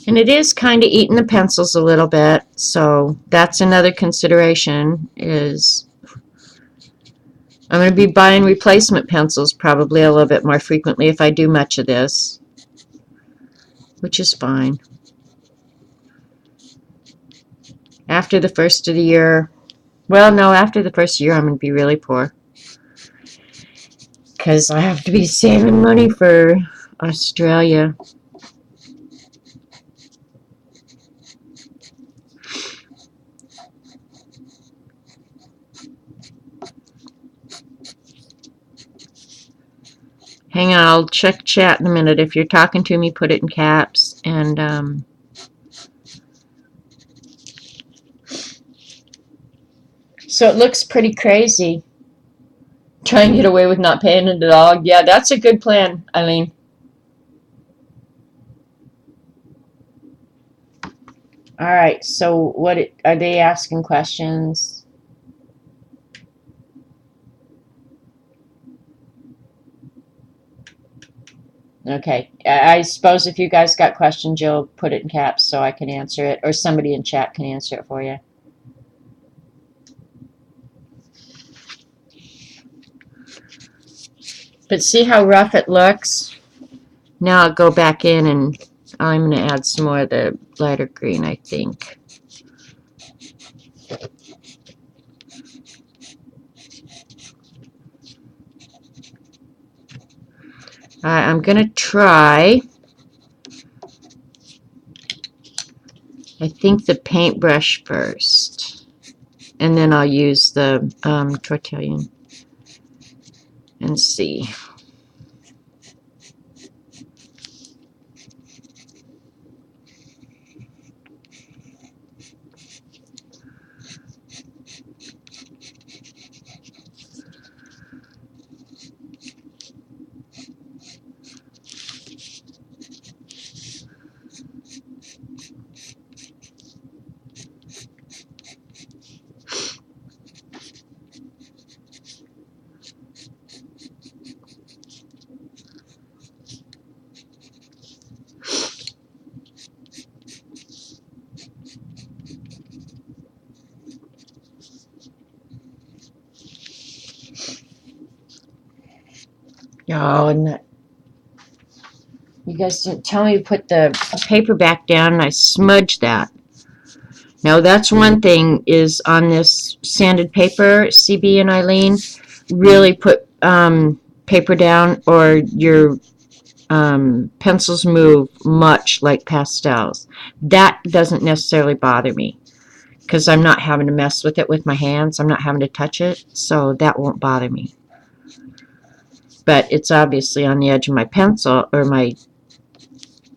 And it is kind of eating the pencils a little bit, so that's another consideration is I'm going to be buying replacement pencils probably a little bit more frequently if I do much of this, which is fine. After the first of the year, well, no, after the first year I'm going to be really poor because I have to be saving money for Australia. Hang on, I'll check chat in a minute. If you're talking to me, put it in caps. And so it looks pretty crazy. Try and get away with not paying it at all. Yeah, that's a good plan, Eileen. All right, so are they asking questions? Okay, I suppose if you guys got questions, you'll put it in caps so I can answer it, or somebody in chat can answer it for you. But see how rough it looks? Now I'll go back in and I'm going to add some more of the lighter green, I think. I'm going to try, I think, the paintbrush first. And then I'll use the Tortillon and see. Oh, and that. You guys didn't tell me to put the paper back down, and I smudged that. Now, that's one thing is on this sanded paper, CB and Eileen, really put paper down or your pencils move much like pastels. That doesn't necessarily bother me because I'm not having to mess with it with my hands. I'm not having to touch it, so that won't bother me. But it's obviously on the edge of my pencil or my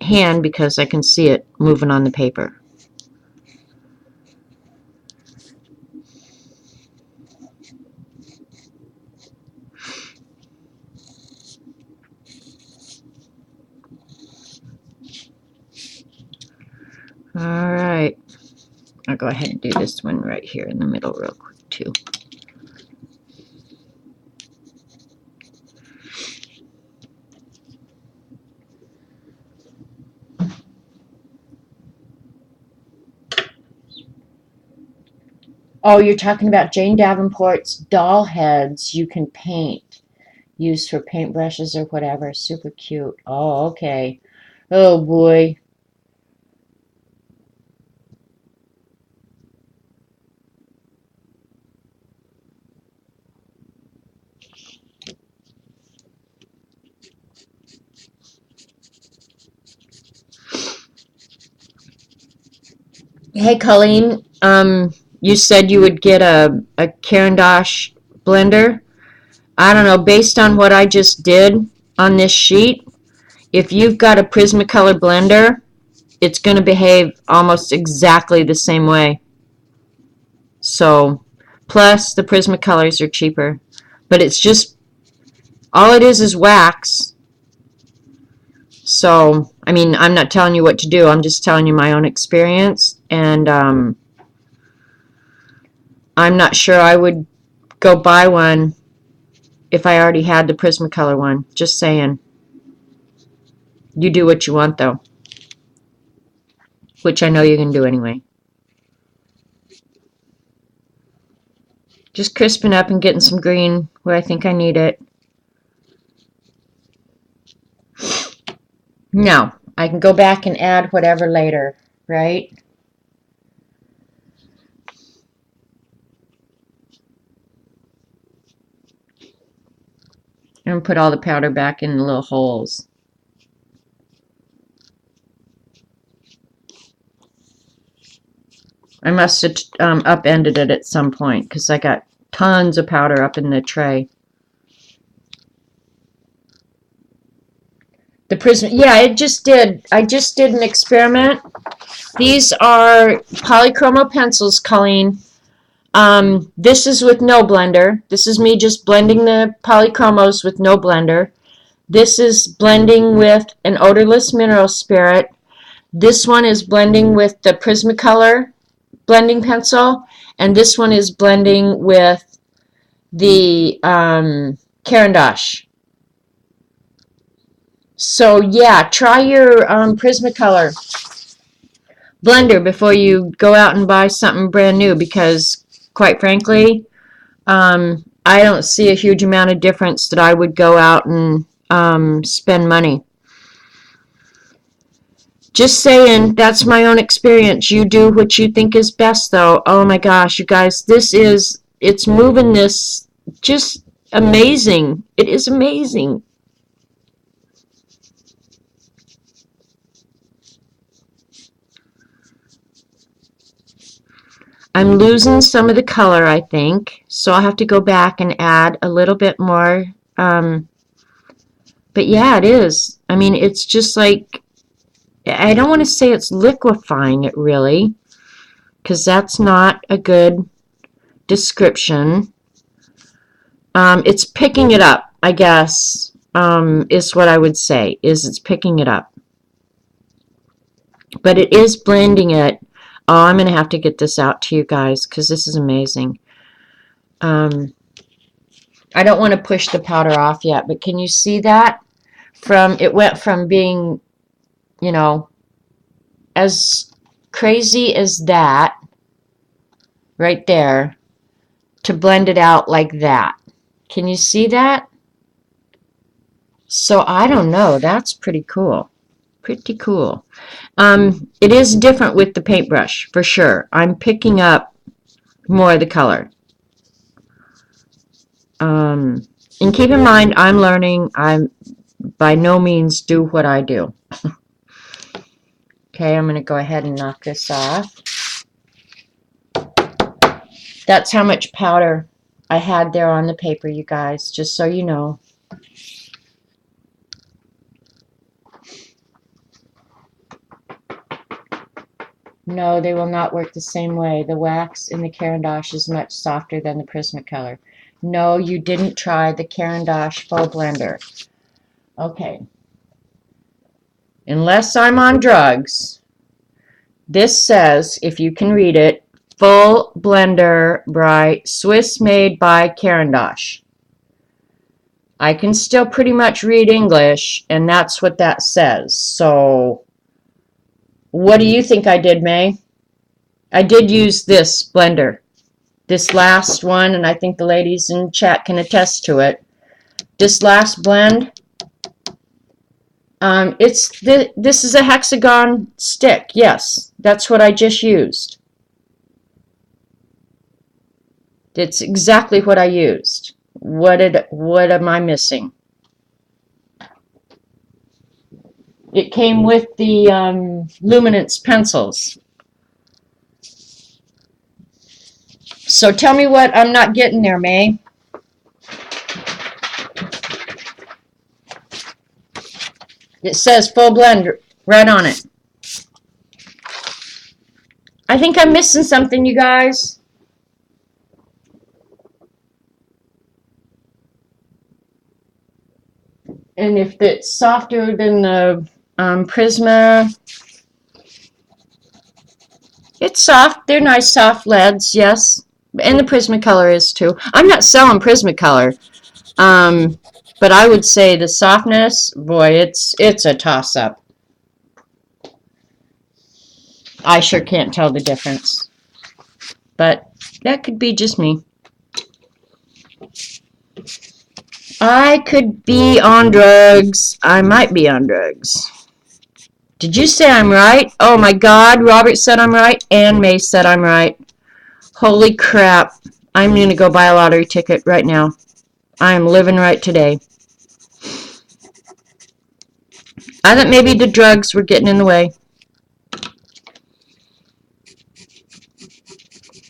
hand because I can see it moving on the paper. All right, I'll go ahead and do this one right here in the middle real quick too. Oh, you're talking about Jane Davenport's doll heads you can paint, used for paintbrushes or whatever. Super cute. Oh, okay. Oh boy. Hey, Colleen. You said you would get a Caran d'Ache blender. I don't know, based on what I just did on this sheet, if you've got a Prismacolor blender, it's going to behave almost exactly the same way. So, plus the Prismacolors are cheaper. But it's just, all it is wax. So, I mean, I'm not telling you what to do. I'm just telling you my own experience. And I'm not sure I would go buy one if I already had the Prismacolor one. Just saying. You do what you want, though. Which I know you can do anyway. Just crisping up and getting some green where I think I need it. Now, I can go back and add whatever later, right? And put all the powder back in the little holes. I must have upended it at some point because I got tons of powder up in the tray. The Prism, yeah, I just did an experiment. These are polychromo pencils, Colleen. This is with no blender. This is me just blending the polychromos with no blender. This is blending with an odorless mineral spirit. This one is blending with the Prismacolor blending pencil, and this one is blending with the Caran d'Ache. So yeah, try your Prismacolor blender before you go out and buy something brand new because, quite frankly, I don't see a huge amount of difference that I would go out and spend money. Just saying, that's my own experience. You do what you think is best, though. Oh my gosh, you guys, it's moving this just amazing. It is amazing. I'm losing some of the color, I think, so I'll have to go back and add a little bit more. But yeah, it is. I mean, it's just like, I don't want to say it's liquefying it really, because that's not a good description. It's picking it up, I guess, is what I would say, is it's picking it up. But it is blending it. Oh, I'm going to have to get this out to you guys because this is amazing. I don't want to push the powder off yet, but can you see that? It went from being, you know, as crazy as that, right there, to blend it out like that. Can you see that? So I don't know. That's pretty cool. Pretty cool. It is different with the paintbrush, for sure. I'm picking up more of the color. And keep in mind, I'm learning. I'm by no means do what I do. Okay, I'm going to go ahead and knock this off. That's how much powder I had there on the paper, you guys, just so you know. No, they will not work the same way. The wax in the Caran d'Ache is much softer than the Prismacolor. No, you didn't try the Caran d'Ache Faux Blender. Okay. Unless I'm on drugs, this says, if you can read it, Full Blender Bright, Swiss made by Caran d'Ache. I can still pretty much read English, and that's what that says. So, what do you think I did, May? I did use this blender. This last one, and I think the ladies in chat can attest to it. This last blend, this is a hexagon stick. Yes, that's what I just used. It's exactly what I used. What am I missing? It came with the luminance pencils. So tell me what I'm not getting there, May. It says full blend right on it. I think I'm missing something, you guys. And if it's softer than the Prisma, it's soft. They're nice soft leads, yes. And the Prismacolor is too. I'm not selling Prismacolor. But I would say the softness, boy, it's a toss-up. I sure can't tell the difference. But that could be just me. I could be on drugs. I might be on drugs. Did you say I'm right? Oh my God, Robert said I'm right, and May said I'm right. Holy crap. I'm going to go buy a lottery ticket right now. I am living right today. I thought maybe the drugs were getting in the way.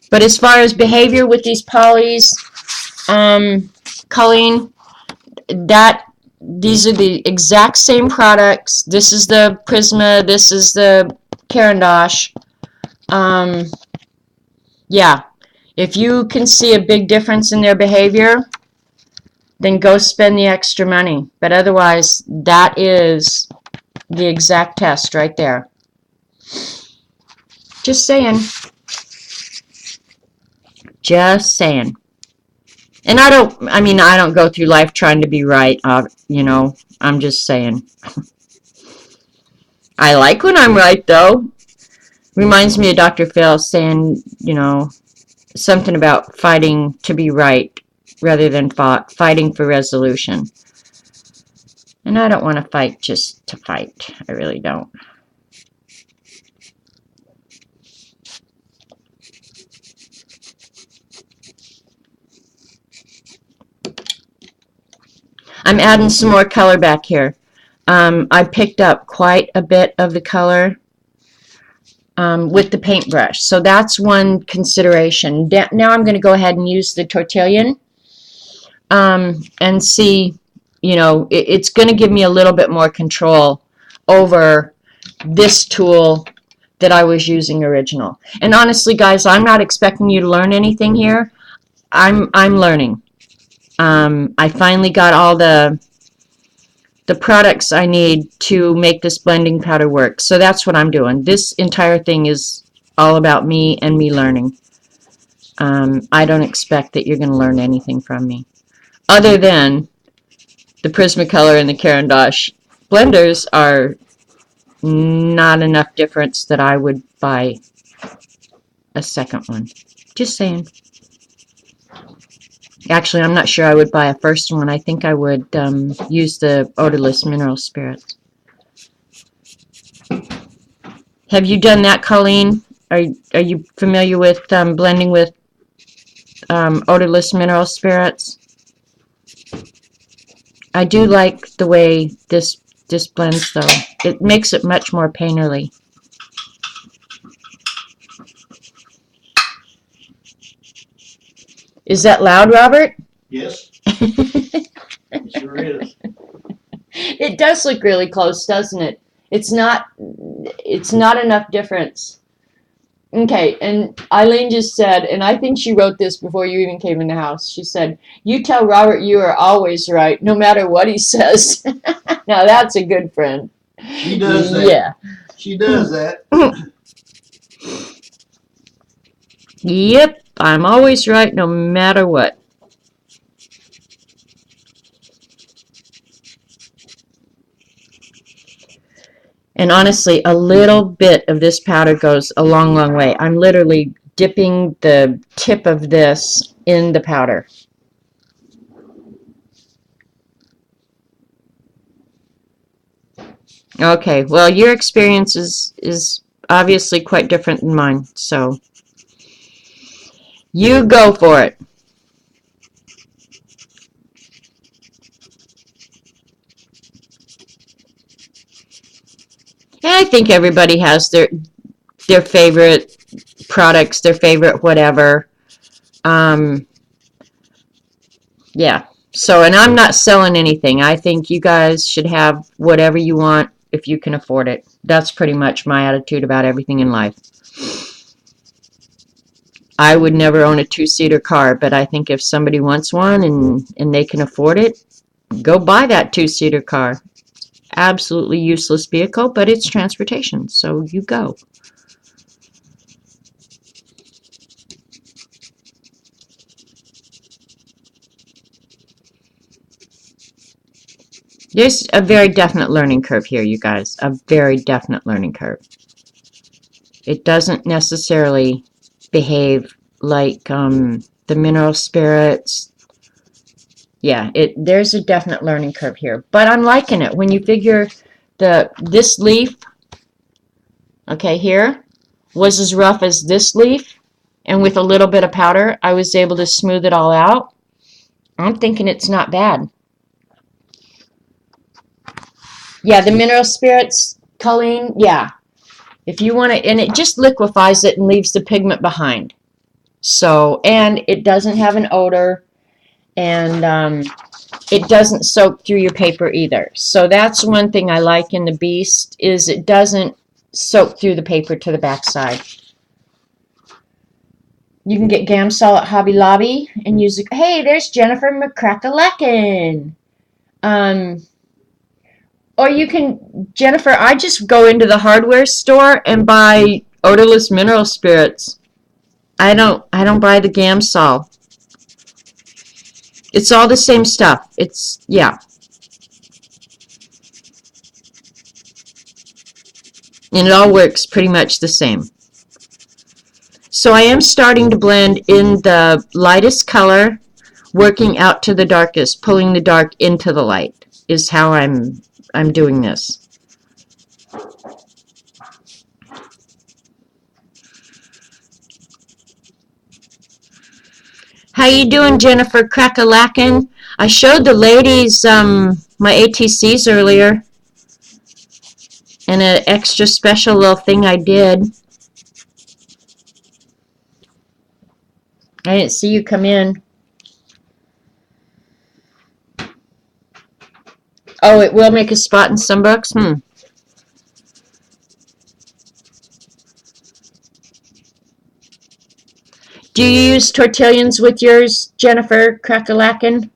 But as far as behavior with these polys, Colleen, these are the exact same products. This is the Prisma, this is the Caran d'Ache. Yeah, if you can see a big difference in their behavior, then go spend the extra money. But otherwise, that is the exact test right there. Just saying. Just saying. And I don't go through life trying to be right, you know. I'm just saying. I like when I'm right, though. Reminds me of Dr. Phil saying, you know, something about fighting to be right rather than fighting for resolution. And I don't want to fight just to fight. I really don't. I'm adding some more color back here. I picked up quite a bit of the color with the paintbrush. So that's one consideration. Now I'm going to go ahead and use the Tortillon and see, you know, it's going to give me a little bit more control over this tool that I was using original. And honestly, guys, I'm not expecting you to learn anything here. I'm learning. I finally got all the products I need to make this blending powder work. So that's what I'm doing. This entire thing is all about me and me learning. I don't expect that you're going to learn anything from me. Other than the Prismacolor and the Caran d'Ache blenders are not enough difference that I would buy a second one. Just saying. Actually, I'm not sure I would buy a first one. I think I would use the odorless mineral spirits. Have you done that, Colleen? Are you familiar with blending with odorless mineral spirits? I do like the way this blends, though. It makes it much more painterly. Is that loud, Robert? Yes, it sure is. It does look really close, doesn't it? It's not enough difference. Okay, and Eileen just said, and I think she wrote this before you even came in the house. She said, "You tell Robert you are always right, no matter what he says." Now that's a good friend. She does that. Yeah. She does that. Yep, I'm always right, no matter what. And honestly, a little bit of this powder goes a long, long way. I'm literally dipping the tip of this in the powder. Okay, well, your experience is obviously quite different than mine, so you go for it. And I think everybody has their favorite products, their favorite whatever. Yeah. So, and I'm not selling anything. I think you guys should have whatever you want if you can afford it. That's pretty much my attitude about everything in life. I would never own a two-seater car, but I think if somebody wants one and they can afford it, go buy that two-seater car. Absolutely useless vehicle, but it's transportation, so you go. There's a very definite learning curve here, you guys. A very definite learning curve. It doesn't necessarily behave like the mineral spirits. Yeah, there's a definite learning curve here. But I'm liking it. When you figure this leaf, okay, here, was as rough as this leaf, and with a little bit of powder, I was able to smooth it all out. I'm thinking it's not bad. Yeah, the mineral spirits, Colleen, yeah. If you want to, and it just liquefies it and leaves the pigment behind. So, and it doesn't have an odor, and it doesn't soak through your paper either. So that's one thing I like in the Beast, is it doesn't soak through the paper to the backside. You can get Gamsol at Hobby Lobby and use it. Hey, there's Jennifer McCrackalecken. Or you can, Jennifer, I just go into the hardware store and buy odorless mineral spirits. I don't buy the Gamsol. It's all the same stuff. It's, yeah. And it all works pretty much the same. So I am starting to blend in the lightest color, working out to the darkest, pulling the dark into the light is how I'm doing this. How you doing, Jennifer Crackalacken? I showed the ladies my ATCs earlier, and an extra special little thing I did. I didn't see you come in. Oh, it will make a spot in some books? Do you use tortillons with yours, Jennifer Crackalacken?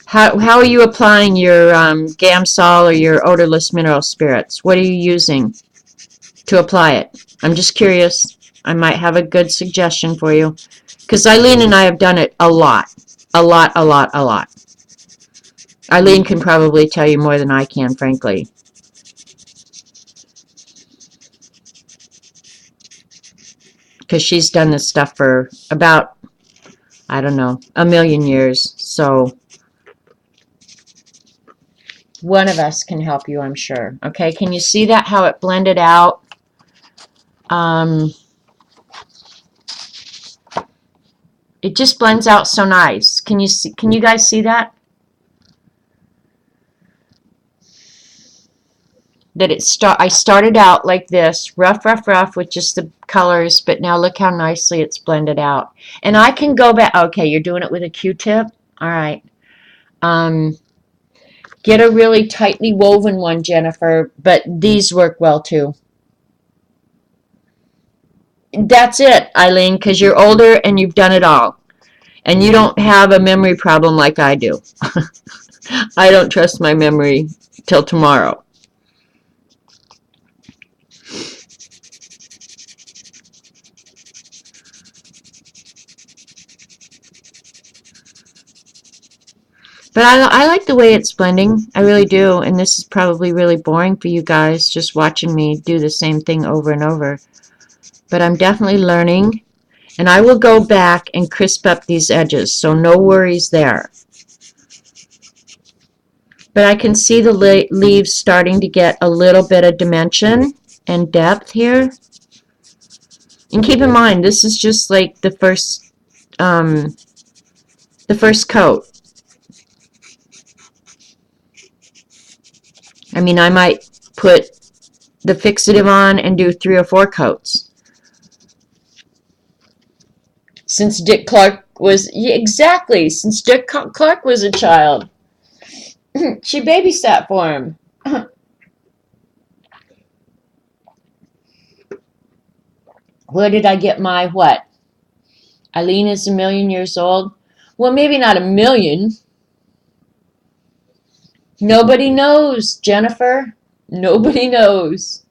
How are you applying your Gamsol or your odorless mineral spirits? What are you using to apply it? I'm just curious. I might have a good suggestion for you. Because Eileen and I have done it a lot. A lot. Eileen can probably tell you more than I can, frankly. because she's done this stuff for about, I don't know, a million years. So one of us can help you, I'm sure. Okay, can you see that, how it blended out? It just blends out so nice. Can you see? Can you guys see that? I started out like this, rough, rough, rough with just the colors, but now look how nicely it's blended out. And I can go back. Okay, you're doing it with a Q-tip. All right. Get a really tightly woven one, Jennifer, but these work well too. That's it, Eileen, because you're older and you've done it all. And you don't have a memory problem like I do. I don't trust my memory till tomorrow. But I like the way it's blending. I really do. And this is probably really boring for you guys, just watching me do the same thing over and over. But I'm definitely learning. And I will go back and crisp up these edges, so no worries there. But I can see the leaves starting to get a little bit of dimension and depth here. And keep in mind, this is just like the first coat. I mean, I might put the fixative on and do 3 or 4 coats. Since Dick Clark was, yeah, exactly, since Dick Clark was a child. She babysat for him. Where did I get my what? Eileen is a million years old. Well, maybe not a million. Nobody knows, Jennifer. Nobody knows.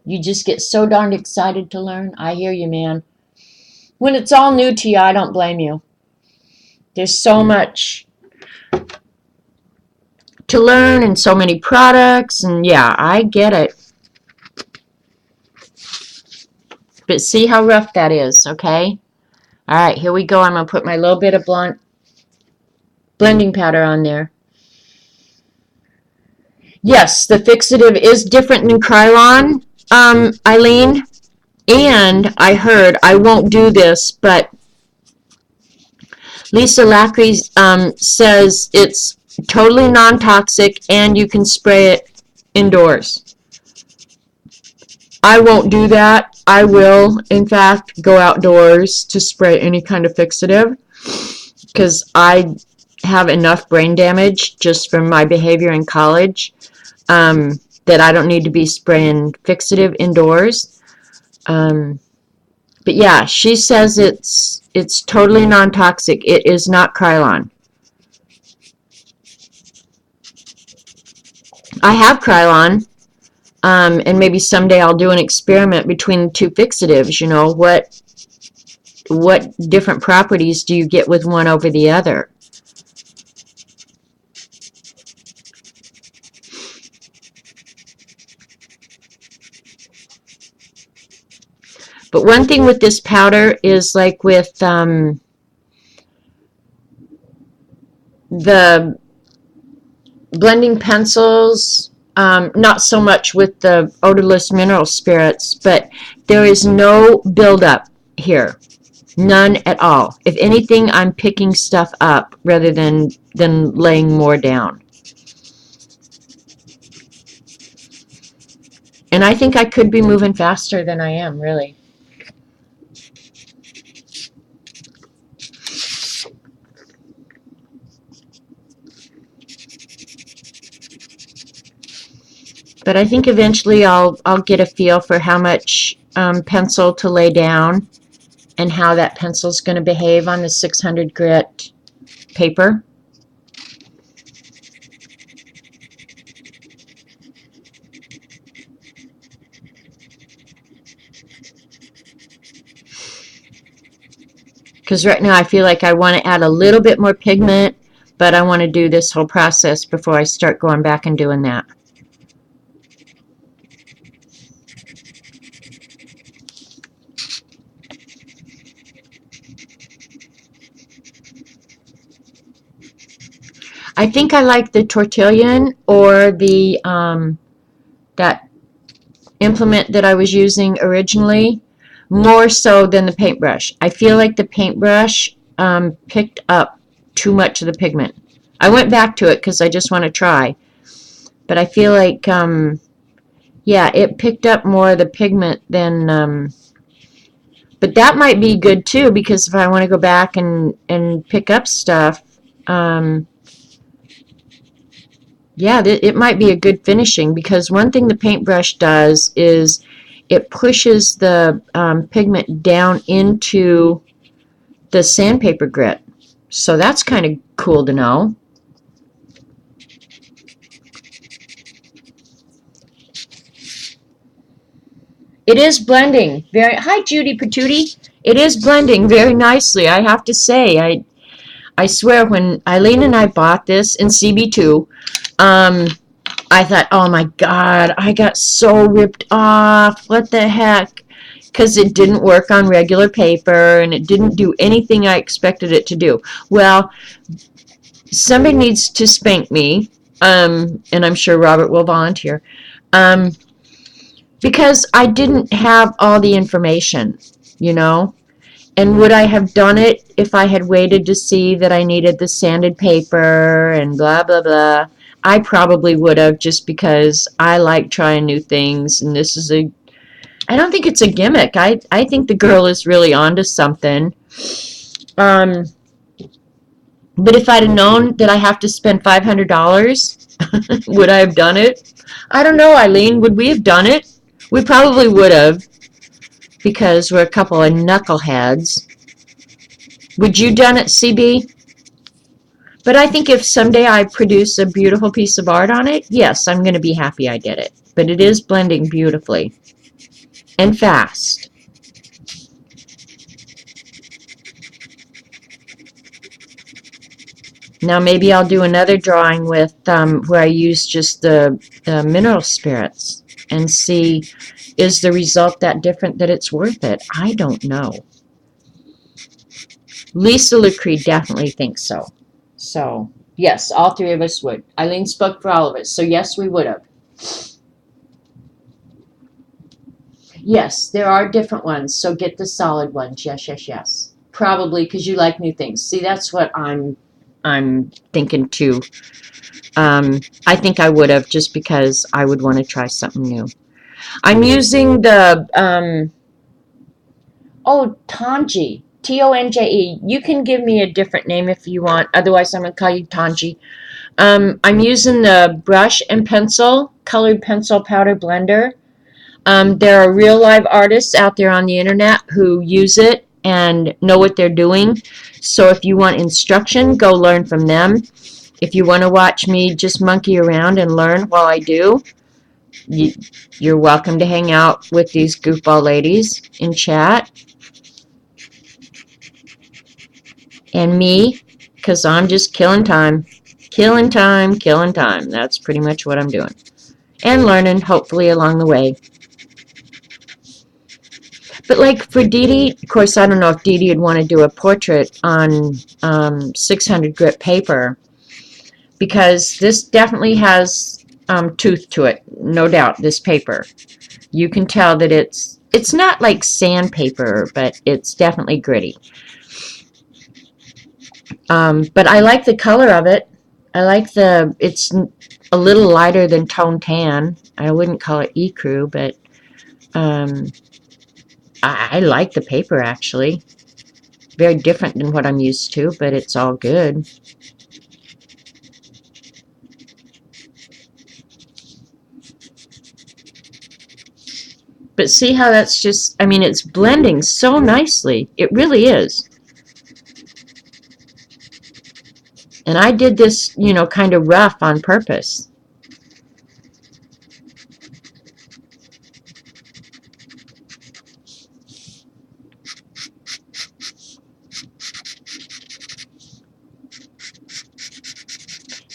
You just get so darned excited to learn. I hear you, man. When it's all new to you, I don't blame you. There's so much to learn and so many products, and yeah, I get it. But see how rough that is, okay? All right, here we go. I'm going to put my little bit of blending powder on there. Yes, the fixative is different than Krylon, Eileen. And I heard, I won't do this, but Lisa Lackery says it's totally non-toxic and you can spray it indoors. I won't do that. I will, in fact, go outdoors to spray any kind of fixative because I have enough brain damage just from my behavior in college that I don't need to be spraying fixative indoors. But yeah, she says it's totally non-toxic. It is not Krylon. I have Krylon, and maybe someday I'll do an experiment between the two fixatives. You know, what different properties do you get with one over the other? But one thing with this powder is like with the blending pencils, not so much with the odorless mineral spirits, but there is no buildup here. None at all. If anything, I'm picking stuff up rather than laying more down. And I think I could be moving faster than I am, really. But I think eventually I'll get a feel for how much pencil to lay down and how that pencil's going to behave on the 600 grit paper. Because right now I feel like I want to add a little bit more pigment, But I want to do this whole process before I start going back and doing that. I think I like the Tortillion or the that implement that I was using originally more so than the paintbrush. I feel like the paintbrush picked up too much of the pigment. I went back to it because I just want to try, but I feel like yeah, it picked up more of the pigment than but that might be good too, because if I want to go back and pick up stuff, yeah, it might be a good finishing, because one thing the paintbrush does is it pushes the pigment down into the sandpaper grit. So that's kind of cool to know. It is blending very. Hi, Judy Patootie. It is blending very nicely, I have to say. I swear, when Eileen and I bought this in CB2, I thought, oh my God, I got so ripped off. What the heck? Because it didn't work on regular paper and it didn't do anything I expected it to do. Well, somebody needs to spank me, and I'm sure Robert will volunteer, because I didn't have all the information, you know? And would I have done it if I had waited to see that I needed the sanded paper and blah, blah, blah? I probably would have, just because I like trying new things, and this is I don't think it's a gimmick. I think the girl is really onto something. But if I'd have known that I have to spend $500, would I have done it? I don't know, Eileen. Would we have done it? We probably would have, because we're a couple of knuckleheads. Would you done it, CB? But I think if someday I produce a beautiful piece of art on it, yes, I'm going to be happy I did it. But it is blending beautifully and fast. Now maybe I'll do another drawing with where I use just the mineral spirits and see, is the result that different that it's worth it? I don't know. Lisa LeCree definitely thinks so. So, yes, all three of us would. Eileen spoke for all of us, so yes, we would have. Yes, there are different ones, so get the solid ones. Yes, yes, yes. Probably because you like new things. See, that's what I'm thinking too. I think I would have, just because I would want to try something new. I'm using the Tonji. Tonje. You can give me a different name if you want. Otherwise, I'm going to call you Tonji. I'm using the brush and pencil, colored pencil powder blender. There are real live artists out there on the internet who use it and know what they're doing. So if you want instruction, go learn from them. If you want to watch me just monkey around and learn while I do, you're welcome to hang out with these goofball ladies in chat. And me, because I'm just killing time. Killing time, killing time. That's pretty much what I'm doing. And learning, hopefully, along the way. But like for Dee Dee, of course, I don't know if Dee Dee would want to do a portrait on 600 grit paper, because this definitely has tooth to it, no doubt, this paper. You can tell that it's not like sandpaper, but it's definitely gritty. But I like the color of it. I like it's a little lighter than Tone Tan. I wouldn't call it ecru, but I like the paper, actually. Very different than what I'm used to, but it's all good. But see how that's just, I mean, it's blending so nicely. It really is. And I did this, you know, kind of rough on purpose.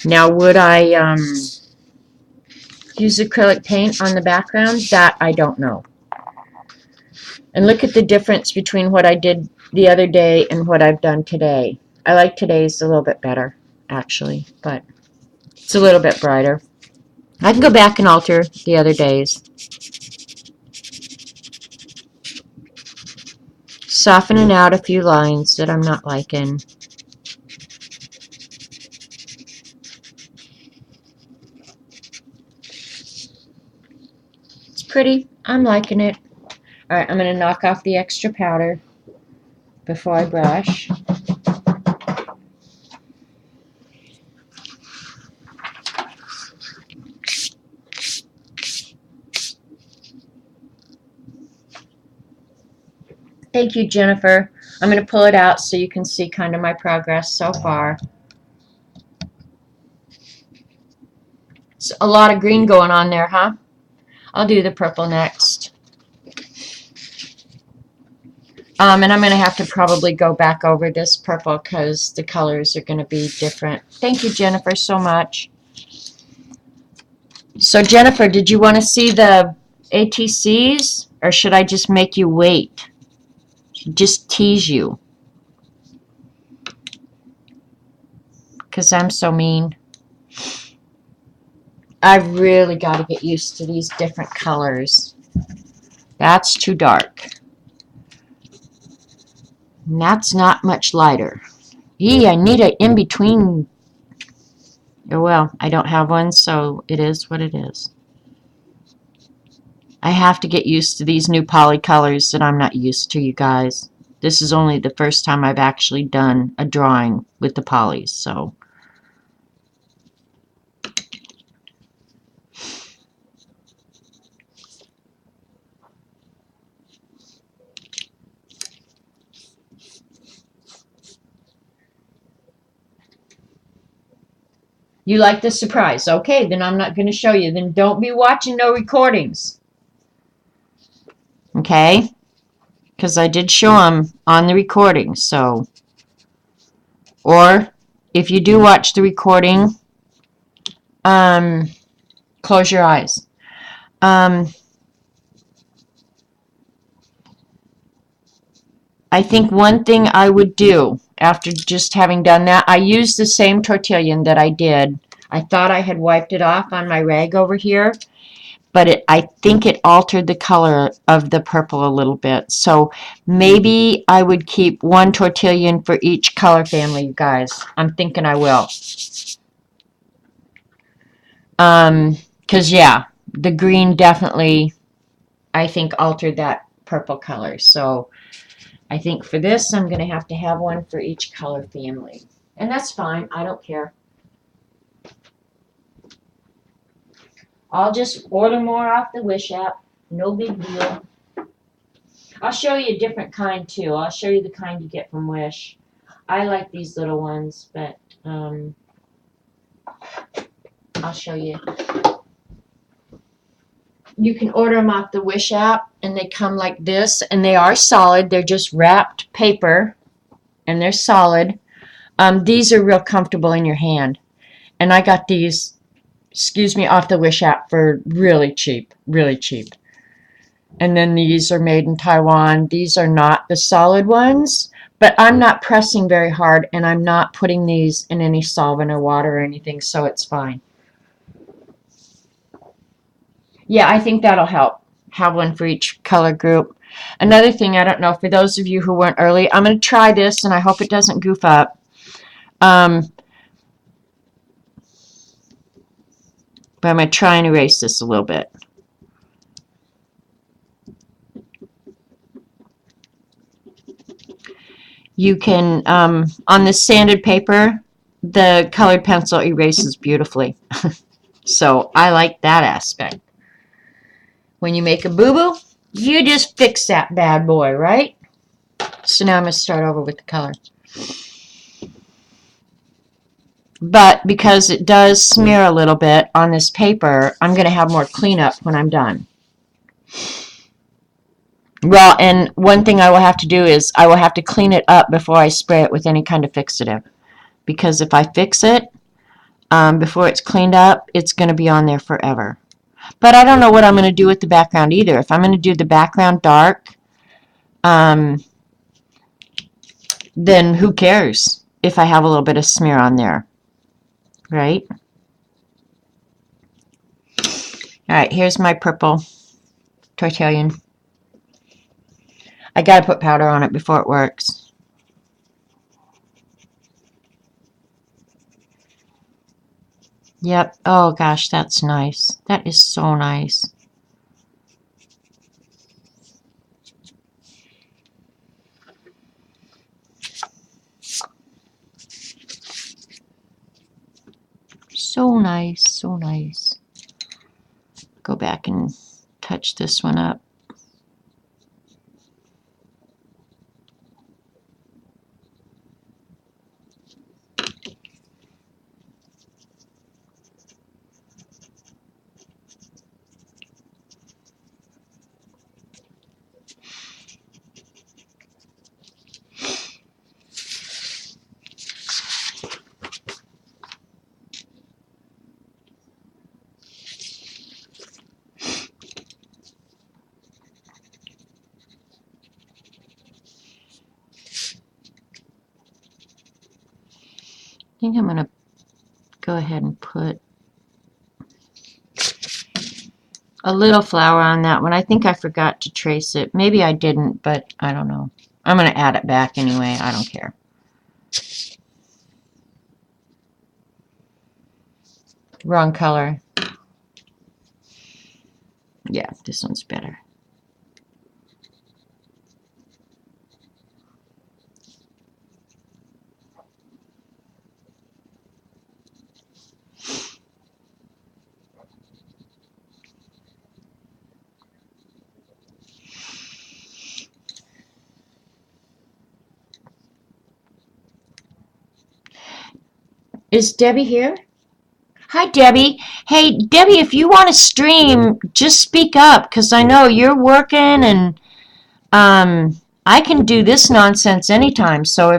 Now, would I use acrylic paint on the background? That I don't know. And look at the difference between what I did the other day and what I've done today. I like today's a little bit better, actually, but it's a little bit brighter. I can go back and alter the other days. Softening out a few lines that I'm not liking. It's pretty. I'm liking it. Alright, I'm going to knock off the extra powder before I brush. Thank you, Jennifer. I'm going to pull it out so you can see kind of my progress so far. It's a lot of green going on there, huh? I'll do the purple next. And I'm going to have to probably go back over this purple because the colors are going to be different. Thank you, Jennifer, so much. So, Jennifer, did you want to see the ATCs, or should I just make you wait? Just tease you? Because I'm so mean. I've really got to get used to these different colors. That's too dark. And that's not much lighter. Yee, I need an in-between. Oh, well, I don't have one, so it is what it is. I have to get used to these new poly colors that I'm not used to, you guys. This is only the first time I've actually done a drawing with the polys, so. You like the surprise. Okay, then I'm not going to show you. Then don't be watching no recordings. Okay? Because I did show them on the recording, so. Or, if you do watch the recording, close your eyes. I think one thing I would do after just having done that, I used the same tortillon that I did. I thought I had wiped it off on my rag over here, but I think it altered the color of the purple a little bit. So maybe I would keep one tortillon for each color family, you guys. I'm thinking I will. Because, yeah, the green definitely, I think, altered that purple color. So I think for this, I'm going to have one for each color family. And that's fine. I don't care. I'll just order more off the Wish app. No big deal. I'll show you a different kind, too. I'll show you the kind you get from Wish. I like these little ones, but I'll show you. You can order them off the Wish app, and they come like this, and they are solid. They're just wrapped paper, and they're solid. These are real comfortable in your hand, and I got these, excuse me, off the Wish app for really cheap, really cheap. And then these are made in Taiwan. These are not the solid ones, but I'm not pressing very hard, and I'm not putting these in any solvent or water or anything, so it's fine. Yeah, I think that'll help. Have one for each color group. Another thing, I don't know, for those of you who weren't early, I'm going to try this, and I hope it doesn't goof up. But I'm going to try and erase this a little bit. You can, on the sanded paper, the colored pencil erases beautifully. So I like that aspect. When you make a boo-boo, you just fix that bad boy, right? So now I'm going to start over with the color. But because it does smear a little bit on this paper, I'm going to have more cleanup when I'm done. Well, and one thing I will have to do is I will have to clean it up before I spray it with any kind of fixative. Because if I fix it, before it's cleaned up, it's going to be on there forever. But I don't know what I'm going to do with the background either. If I'm going to do the background dark, then who cares if I have a little bit of smear on there, right? All right, here's my purple Tortelian. I gotta put powder on it before it works. Yep. Oh gosh, that's nice. That is so nice. So nice, so nice. Go back and touch this one up. I think I'm gonna go ahead and put a little flour on that one. I think I forgot to trace it. Maybe I didn't, but I don't know. I'm gonna add it back anyway. I don't care. Wrong color. Yeah, this one's better. Is Debbie here? Hi, Debbie. Hey, Debbie, if you want to stream, just speak up, because I know you're working and I can do this nonsense anytime. So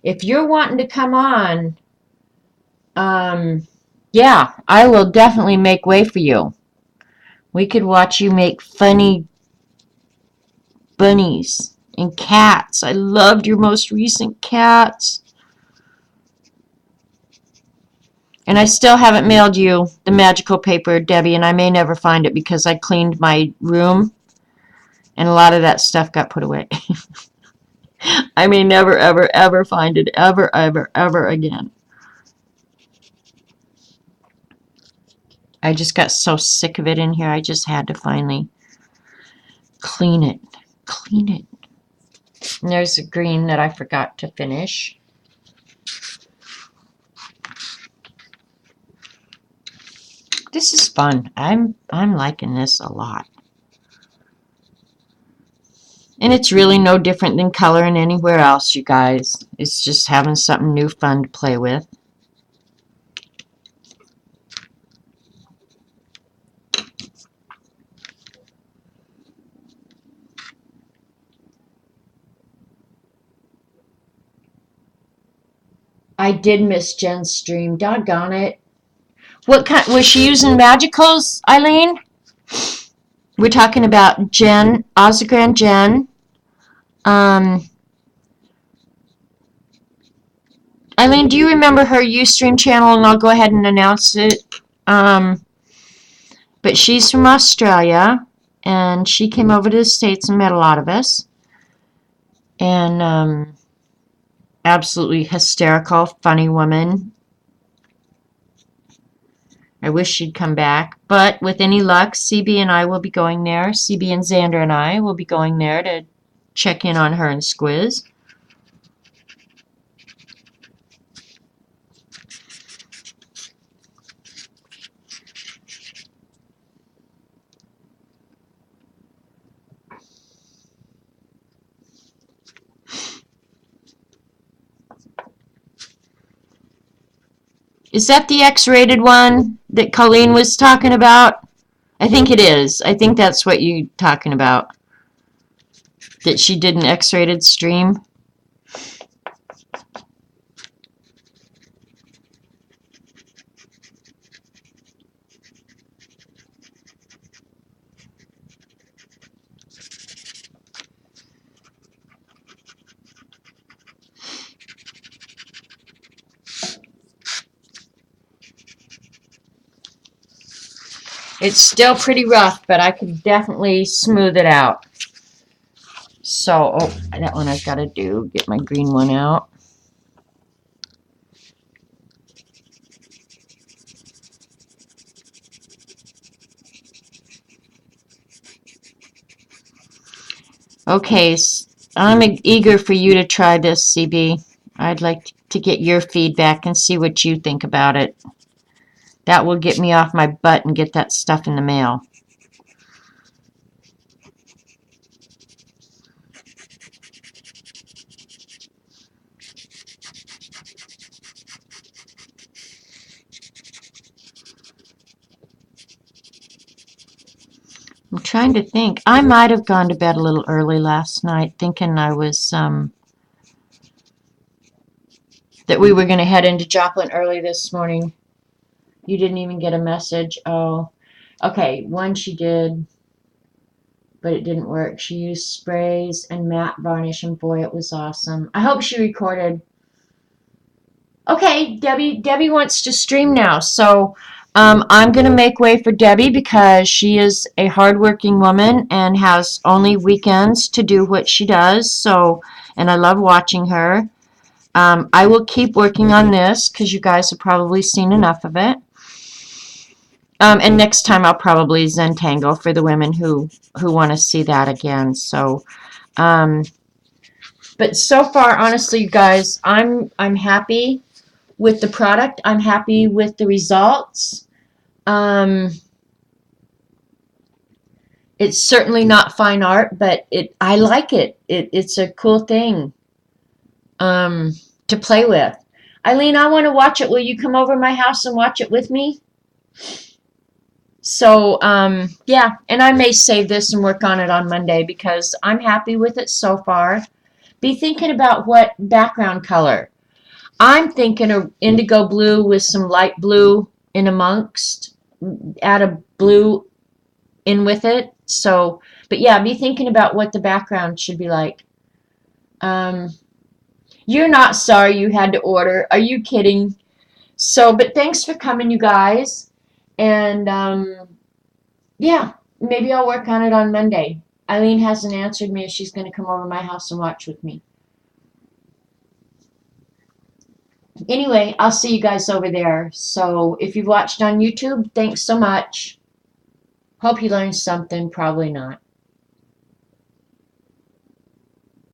if you're wanting to come on, yeah, I will definitely make way for you. We could watch you make funny bunnies and cats. I loved your most recent cats. And I still haven't mailed you the magical paper, Debbie, and I may never find it because I cleaned my room and a lot of that stuff got put away. I may never, ever, ever find it ever, ever, ever again. I just got so sick of it in here. I just had to finally clean it. Clean it. And there's a green that I forgot to finish. This is fun. I'm liking this a lot. And it's really no different than coloring anywhere else, you guys. It's just having something new, fun to play with. I did miss Jen's stream. Doggone it. What kind was she using magicals, Eileen? We're talking about Jen, Ozagran Jen. Eileen, do you remember her Ustream channel? And I'll go ahead and announce it. But she's from Australia, and she came over to the States and met a lot of us. And absolutely hysterical, funny woman. I wish she'd come back. But with any luck, CB and I will be going there. CB and Xander and I will be going there to check in on her and Squiz. Is that the X-rated one that Colleen was talking about? I think it is. I think that's what you're talking about. That she did an X-rated stream. It's still pretty rough, but I could definitely smooth it out. So, oh, that one I've got to do. Get my green one out. Okay, I'm eager for you to try this, CB. I'd like to get your feedback and see what you think about it. That will get me off my butt and get that stuff in the mail. I'm trying to think. I might have gone to bed a little early last night thinking I was, that we were going to head into Joplin early this morning. You didn't even get a message. Oh, okay. One she did, but it didn't work. She used sprays and matte varnish, and boy, it was awesome. I hope she recorded. Okay, Debbie wants to stream now, so I'm going to make way for Debbie because she is a hardworking woman and has only weekends to do what she does. So, and I love watching her. I will keep working on this because you guys have probably seen enough of it. And next time I'll probably Zentangle for the women who want to see that again. So, but so far, honestly, you guys, I'm happy with the product. I'm happy with the results. It's certainly not fine art, but I like it. It's a cool thing to play with. Eileen, I want to watch it. Will you come over to my house and watch it with me? So, yeah, and I may save this and work on it on Monday because I'm happy with it so far. Be thinking about what background color. I'm thinking of indigo blue with some light blue in amongst. Add a blue in with it. So, but yeah, be thinking about what the background should be like. You're not sorry you had to order. Are you kidding? So, but thanks for coming, you guys. And yeah, maybe I'll work on it on Monday. Eileen hasn't answered me if she's going to come over to my house and watch with me. Anyway, I'll see you guys over there. So if you've watched on YouTube, thanks so much. Hope you learned something. Probably not.